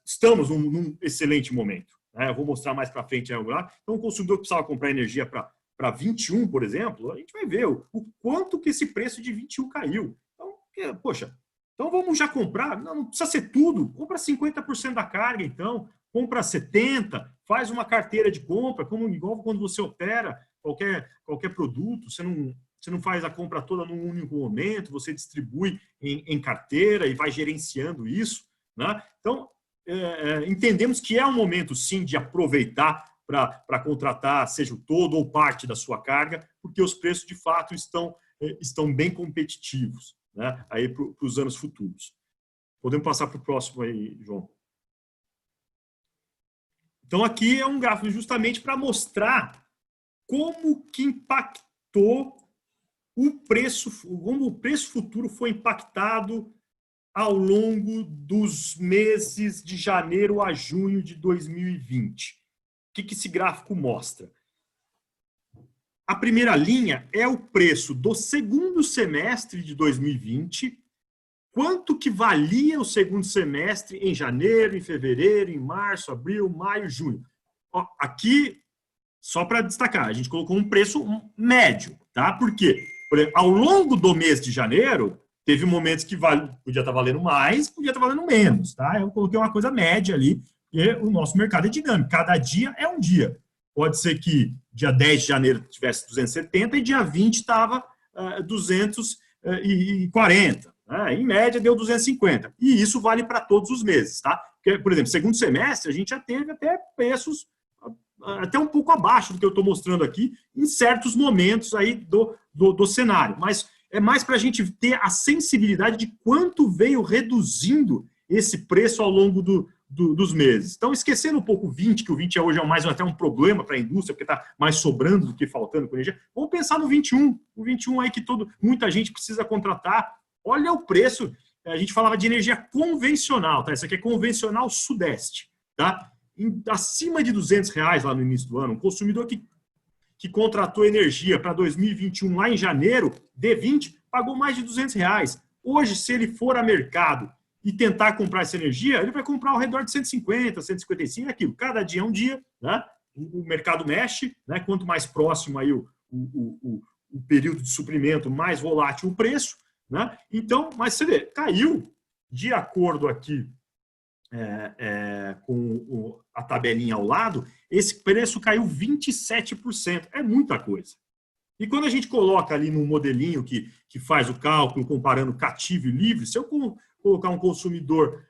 estamos num excelente momento. Né? Eu vou mostrar mais para frente. Então, o consumidor que precisava comprar energia para 21, por exemplo, a gente vai ver o quanto que esse preço de 21 caiu. Então, poxa, então vamos já comprar, não precisa ser tudo, compra 50% da carga, então, compra 70%, faz uma carteira de compra, igual quando você opera, qualquer produto, você não faz a compra toda num único momento, você distribui em carteira e vai gerenciando isso, né? Então, entendemos que é um momento, sim, de aproveitar para contratar, seja o todo ou parte da sua carga, porque os preços, de fato, estão bem competitivos, né, aí para os anos futuros. Podemos passar para o próximo aí, João. Então, aqui é um gráfico justamente para mostrar como que impactou como o preço futuro foi impactado ao longo dos meses de janeiro a junho de 2020. O que esse gráfico mostra? A primeira linha é o preço do segundo semestre de 2020, quanto que valia o segundo semestre em janeiro, em fevereiro, em março, abril, maio, junho. Ó, aqui, só para destacar, a gente colocou um preço médio, tá? Por quê? Por exemplo, ao longo do mês de janeiro, teve momentos que podia estar valendo mais, podia estar valendo menos, tá? Eu coloquei uma coisa média ali, e o nosso mercado é dinâmico. Cada dia é um dia. Pode ser que dia 10 de janeiro tivesse 270 e dia 20 estava 240. Né? Em média, deu 250. E isso vale para todos os meses, tá? Porque, por exemplo, segundo semestre, a gente já teve até preços até um pouco abaixo do que eu estou mostrando aqui, em certos momentos aí do cenário. Mas é mais para a gente ter a sensibilidade de quanto veio reduzindo esse preço ao longo dos meses. Então, esquecendo um pouco o 20, que o 20 hoje é mais até um problema para a indústria, porque está mais sobrando do que faltando com energia, vamos pensar no 21. O 21 aí que muita gente precisa contratar. Olha o preço, a gente falava de energia convencional, tá? Essa aqui é convencional sudeste, tá? Acima de R$200 lá no início do ano, um consumidor que contratou energia para 2021 lá em janeiro, D20, pagou mais de R$200. Hoje, se ele for a mercado e tentar comprar essa energia, ele vai comprar ao redor de 150, 155, aquilo. Cada dia é um dia, né? O mercado mexe, né? Quanto mais próximo aí o período de suprimento, mais volátil o preço, né? Então, mas você vê, caiu de acordo aqui com a tabelinha ao lado, esse preço caiu 27%. É muita coisa. E quando a gente coloca ali no modelinho que faz o cálculo, comparando cativo e livre, se eu colocar um consumidor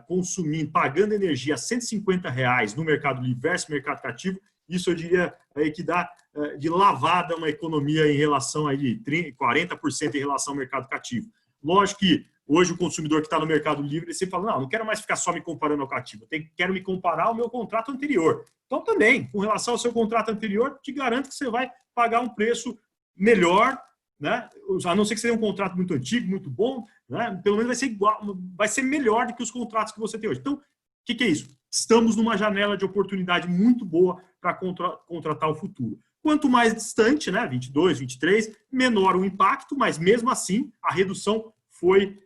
consumindo, pagando energia a R$150 no mercado livre versus mercado cativo, isso eu diria aí que dá de lavada uma economia em relação a 40% em relação ao mercado cativo. Lógico que hoje o consumidor que está no mercado livre, ele sempre fala, não quero mais ficar só me comparando ao cativo, quero me comparar ao meu contrato anterior. Então também, com relação ao seu contrato anterior, te garanto que você vai pagar um preço melhor, né? A não ser que seja um contrato muito antigo, muito bom, né? Pelo menos vai ser igual, vai ser melhor do que os contratos que você tem hoje. Então, o que é isso? Estamos numa janela de oportunidade muito boa para contratar o futuro. Quanto mais distante, né, 22, 23, menor o impacto, mas mesmo assim a redução foi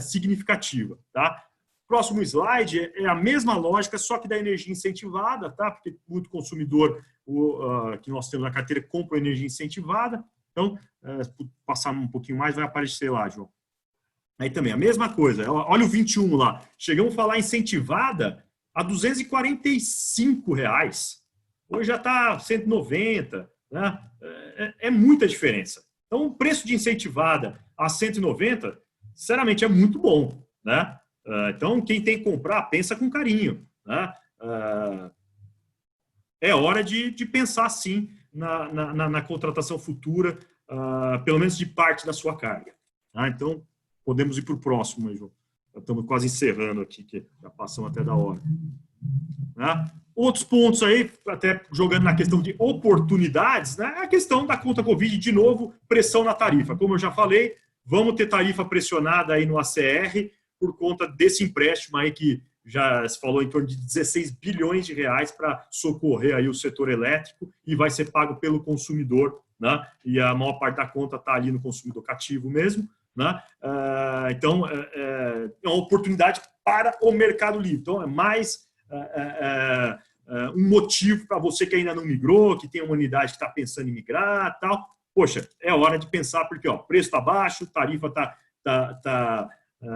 significativa, tá? Próximo slide é a mesma lógica, só que da energia incentivada, tá? Porque muito consumidor que nós temos na carteira compra energia incentivada. Então, passar um pouquinho mais, vai aparecer lá, João. Aí também, a mesma coisa. Olha o 21 lá. Chegamos a falar incentivada a R$245. Hoje já está 190, né? É muita diferença. Então, o preço de incentivada a 190, sinceramente, é muito bom, né? Então, quem tem que comprar, pensa com carinho, né? É hora de pensar, sim, na contratação futura, pelo menos de parte da sua carga. Tá? Então, podemos ir para o próximo, João. Estamos quase encerrando aqui, que já passamos até da hora. Né? Outros pontos aí, até jogando na questão de oportunidades, né? A questão da conta Covid, de novo, pressão na tarifa. Como eu já falei, vamos ter tarifa pressionada aí no ACR por conta desse empréstimo aí que já se falou em torno de 16 bilhões de reais para socorrer aí o setor elétrico e vai ser pago pelo consumidor, né? E a maior parte da conta está ali no consumidor cativo mesmo, né? Então, é uma oportunidade para o mercado livre. Então, é mais um motivo para você que ainda não migrou, que tem uma unidade que está pensando em migrar, tal. Poxa, é hora de pensar porque o preço está baixo, tarifa está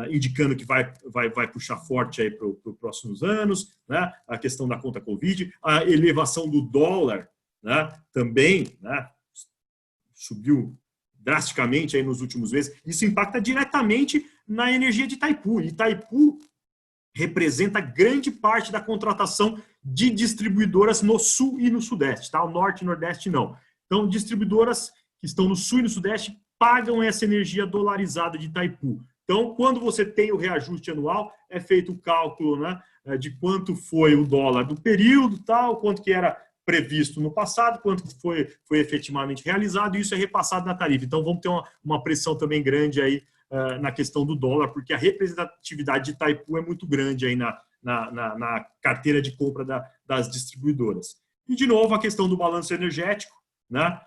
indicando que vai puxar forte para os próximos anos, né? A questão da conta Covid, a elevação do dólar, né, também, né, subiu drasticamente aí nos últimos meses. Isso impacta diretamente na energia de Itaipu. Itaipu representa grande parte da contratação de distribuidoras no sul e no sudeste, tá? O norte e nordeste não. Então, distribuidoras que estão no sul e no sudeste pagam essa energia dolarizada de Itaipu. Então, quando você tem o reajuste anual, é feito o cálculo, né, de quanto foi o dólar do período, tal, quanto que era previsto no passado, quanto foi efetivamente realizado, e isso é repassado na tarifa. Então, vamos ter uma pressão também grande aí na questão do dólar, porque a representatividade de Itaipu é muito grande aí na carteira de compra das distribuidoras. E, de novo, a questão do balanço energético, né?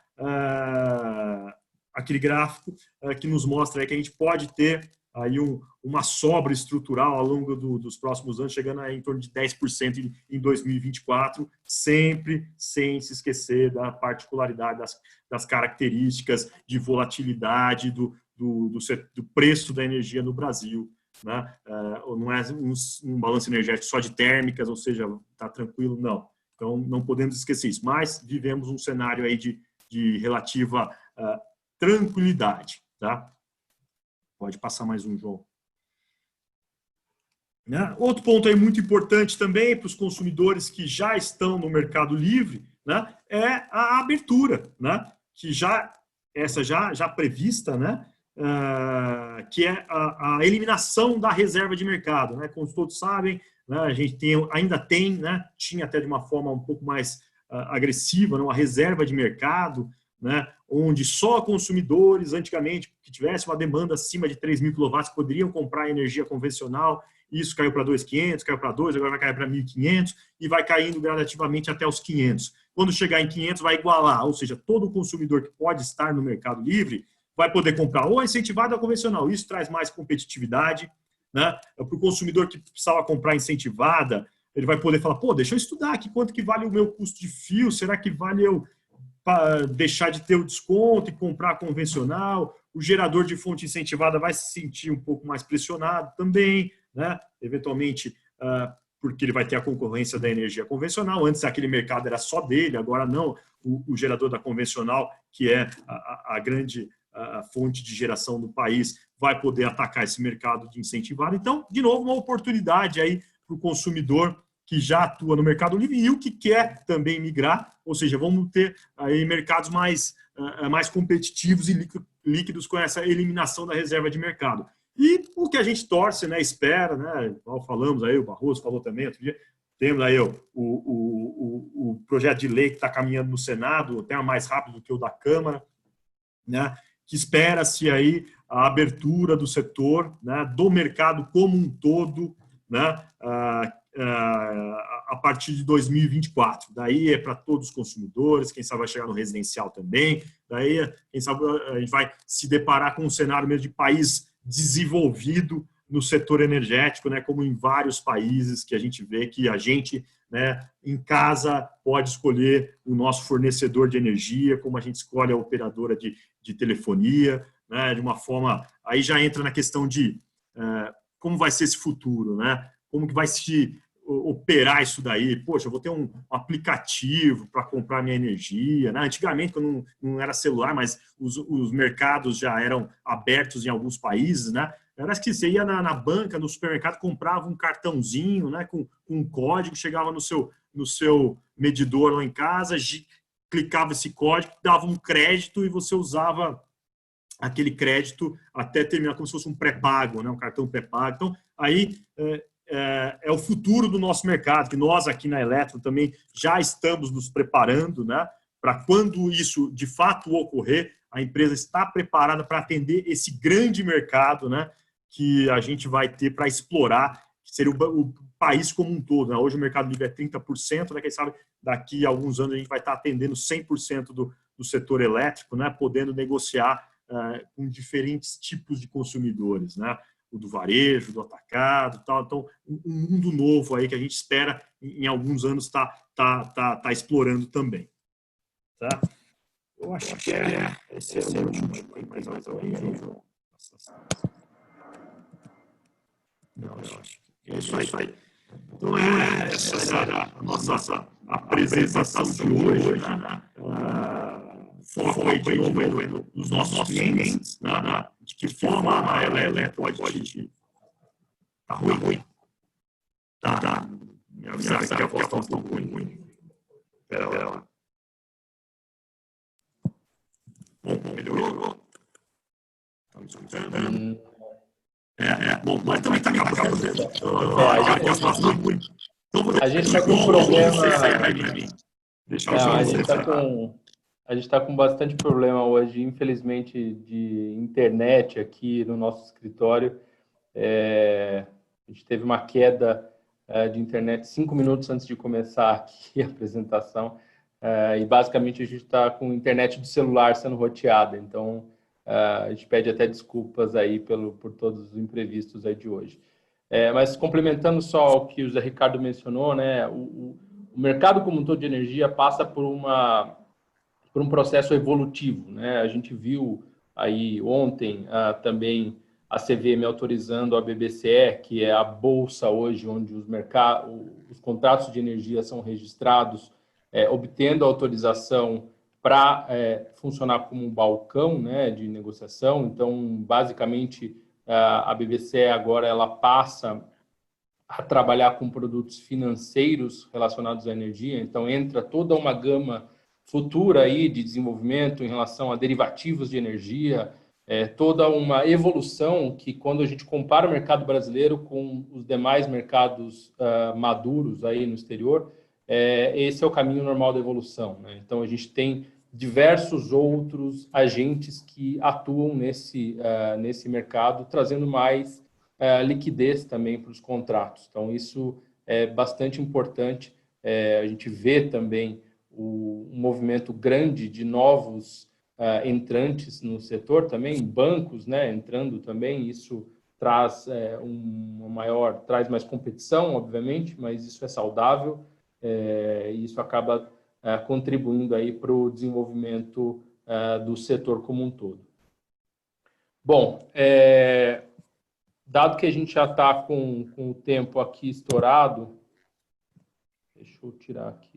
Aquele gráfico que nos mostra aí que a gente pode ter aí uma sobra estrutural ao longo dos próximos anos, chegando a em torno de 10% em 2024, sempre sem se esquecer da particularidade das características de volatilidade do preço da energia no Brasil, né? Não é um balanço energético só de térmicas, ou seja, está tranquilo, não. Então, não podemos esquecer isso. Mas vivemos um cenário aí de relativa tranquilidade, tá? Pode passar mais um, João. Né? Outro ponto aí muito importante também para os consumidores que já estão no Mercado Livre, né, é a abertura, né, que essa já prevista, né, que é a eliminação da reserva de mercado, né? Como todos sabem, né, a gente ainda tem, né, tinha até de uma forma um pouco mais agressiva, né, uma reserva de mercado, né, onde só consumidores, antigamente, que tivesse uma demanda acima de 3.000 kW poderiam comprar energia convencional. Isso caiu para 2.500, caiu para 2, agora vai cair para 1.500 e vai caindo gradativamente até os 500. Quando chegar em 500, vai igualar, ou seja, todo consumidor que pode estar no Mercado Livre vai poder comprar ou incentivado ou convencional. Isso traz mais competitividade, né? Para o consumidor que precisava comprar incentivada, ele vai poder falar, pô, deixa eu estudar aqui quanto que vale o meu custo de fio, será que vale eu deixar de ter o desconto e comprar convencional? O gerador de fonte incentivada vai se sentir um pouco mais pressionado também, né? Eventualmente, porque ele vai ter a concorrência da energia convencional. Antes aquele mercado era só dele, agora não. O gerador da convencional, que é a grande fonte de geração do país, vai poder atacar esse mercado de incentivado. Então, de novo, uma oportunidade aí para o consumidor que já atua no Mercado Livre e o que quer também migrar, ou seja, vamos ter aí mercados mais competitivos e líquidos com essa eliminação da reserva de mercado. E o que a gente torce, né, espera, né, igual falamos aí, o Barroso falou também outro dia, temos aí o projeto de lei que está caminhando no Senado, até mais rápido do que o da Câmara, né, que espera-se aí a abertura do setor, né, do mercado como um todo, né, a partir de 2024. Daí é para todos os consumidores, quem sabe vai chegar no residencial também, daí quem sabe a gente vai se deparar com um cenário mesmo de país desenvolvido no setor energético, né, como em vários países que a gente vê que a gente, né, em casa pode escolher o nosso fornecedor de energia, como a gente escolhe a operadora de telefonia, né, de uma forma, aí já entra na questão de como vai ser esse futuro, né? Como que vai se operar isso daí? Poxa, eu vou ter um aplicativo para comprar minha energia, né? Antigamente, quando não era celular, mas os mercados já eram abertos em alguns países, né? Era que você ia na banca, no supermercado, comprava um cartãozinho, né, com um código, chegava no seu medidor lá em casa, clicava esse código, dava um crédito e você usava aquele crédito até terminar como se fosse um pré-pago, né, um cartão pré-pago. Então, aí é o futuro do nosso mercado, que nós aqui na Eletro também já estamos nos preparando, né, para quando isso de fato ocorrer, a empresa está preparada para atender esse grande mercado, né, que a gente vai ter para explorar, que seria o país como um todo, né? Hoje o Mercado Livre é 30%, né? Quem sabe daqui a alguns anos a gente vai estar atendendo 100% do setor elétrico, né? Podendo negociar com diferentes tipos de consumidores, né? O do varejo, do atacado, tal. Então, um mundo novo aí que a gente espera em alguns anos tá explorando também. Tá? Eu acho que esse é o último. Mais aí, João. Não, eu acho que é isso aí. Então, essa era a apresentação de hoje, né? Foco aí de novo nos nossos clientes, né? De que forma a Eletro pode estar ruim. Tá. Me avisaram que a voz está um pouco ruim. Espera lá. Bom, melhorou. Estamos escutando. Bom, mas também está acabando. A gente está com um problema. A gente está com bastante problema hoje, infelizmente, de internet aqui no nosso escritório. A gente teve uma queda de internet 5 minutos antes de começar aqui a apresentação. E basicamente a gente está com internet do celular sendo roteada. Então a gente pede até desculpas aí por todos os imprevistos aí de hoje. Mas complementando só o que o Zé Ricardo mencionou, né, o mercado como um todo de energia passa por um processo evolutivo, né? A gente viu aí ontem também a CVM autorizando a BBCE, que é a bolsa hoje onde os contratos de energia são registrados, obtendo autorização para funcionar como um balcão, né, de negociação. Então, basicamente, a BBCE agora ela passa a trabalhar com produtos financeiros relacionados à energia. Então, entra toda uma gama futura aí de desenvolvimento em relação a derivativos de energia, toda uma evolução que, quando a gente compara o mercado brasileiro com os demais mercados maduros aí no exterior, esse é o caminho normal da evolução, né? Então, a gente tem diversos outros agentes que atuam nesse mercado, trazendo mais liquidez também para os contratos. Então, isso é bastante importante. A gente vê também um movimento grande de novos entrantes no setor também, bancos, né, entrando também. Isso traz traz mais competição, obviamente, mas isso é saudável. E isso acaba contribuindo aí para o desenvolvimento do setor como um todo. Bom, dado que a gente já está com o tempo aqui estourado, deixa eu tirar aqui.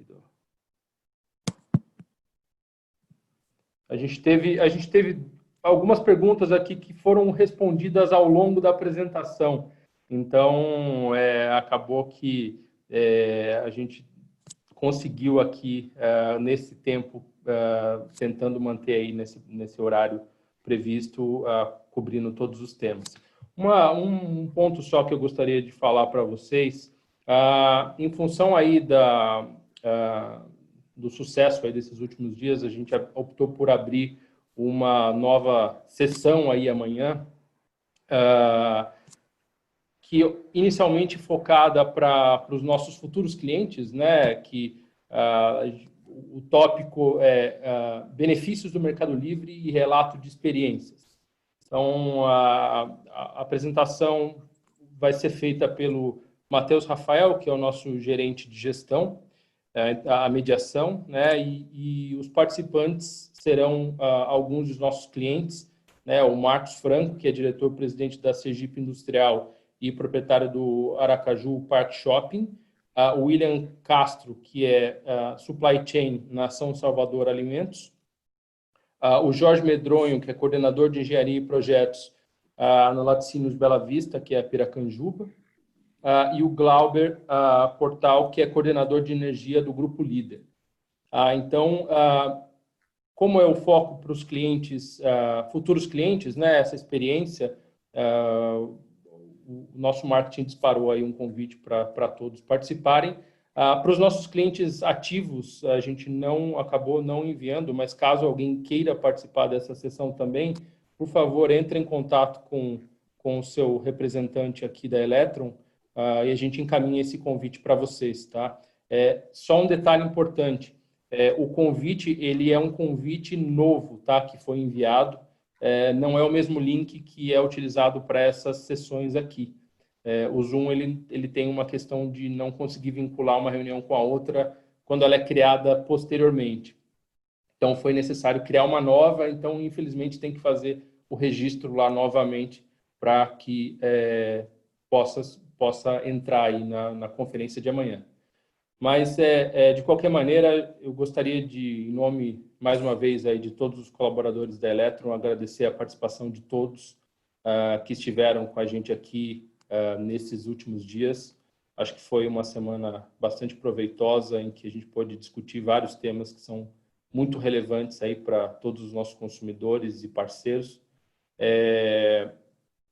A gente teve algumas perguntas aqui que foram respondidas ao longo da apresentação. Então, acabou que a gente conseguiu aqui, nesse tempo, tentando manter aí nesse horário previsto, cobrindo todos os temas. Um ponto só que eu gostaria de falar para vocês, em função aí do sucesso aí desses últimos dias, a gente optou por abrir uma nova sessão aí amanhã, que inicialmente focada para os nossos futuros clientes, né, que o tópico é benefícios do Mercado Livre e relato de experiências. Então, a apresentação vai ser feita pelo Matheus Rafael, que é o nosso gerente de gestão, a mediação, né? E os participantes serão alguns dos nossos clientes, né? O Marcos Franco, que é diretor-presidente da Sergipe Industrial e proprietário do Aracaju Park Shopping, o William Castro, que é Supply Chain na São Salvador Alimentos, o Jorge Medronho, que é coordenador de engenharia e projetos na Laticínios Bela Vista, que é a Piracanjuba, e o Glauber Portal, que é coordenador de energia do Grupo Líder. Então, como é o foco para os clientes, futuros clientes, né, essa experiência, o nosso marketing disparou aí um convite para todos participarem. Para os nossos clientes ativos, a gente acabou não enviando, mas caso alguém queira participar dessa sessão também, por favor, entre em contato com o seu representante aqui da Eletron, e a gente encaminha esse convite para vocês, tá? Só um detalhe importante, o convite, ele é um convite novo, tá? Que foi enviado, não é o mesmo link que é utilizado para essas sessões aqui. O Zoom, ele tem uma questão de não conseguir vincular uma reunião com a outra quando ela é criada posteriormente. Então, foi necessário criar uma nova, então, infelizmente, tem que fazer o registro lá novamente para que possa entrar aí na conferência de amanhã. Mas, de qualquer maneira, eu gostaria de, em nome, mais uma vez, aí, de todos os colaboradores da Electron, agradecer a participação de todos que estiveram com a gente aqui nesses últimos dias. Acho que foi uma semana bastante proveitosa, em que a gente pôde discutir vários temas que são muito relevantes aí para todos os nossos consumidores e parceiros.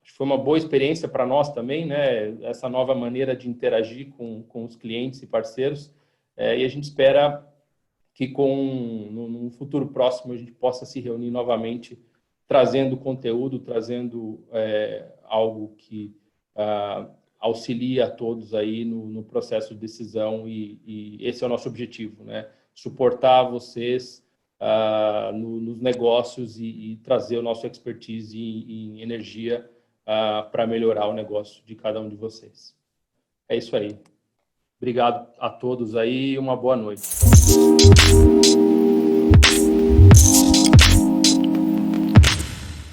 Acho que foi uma boa experiência para nós também, né? Essa nova maneira de interagir com os clientes e parceiros. E a gente espera que num futuro próximo a gente possa se reunir novamente, trazendo conteúdo, trazendo algo que auxilia a todos aí no processo de decisão, e esse é o nosso objetivo, né? Suportar vocês nos negócios e trazer o nosso expertise em energia para melhorar o negócio de cada um de vocês. É isso aí. Obrigado a todos aí e uma boa noite.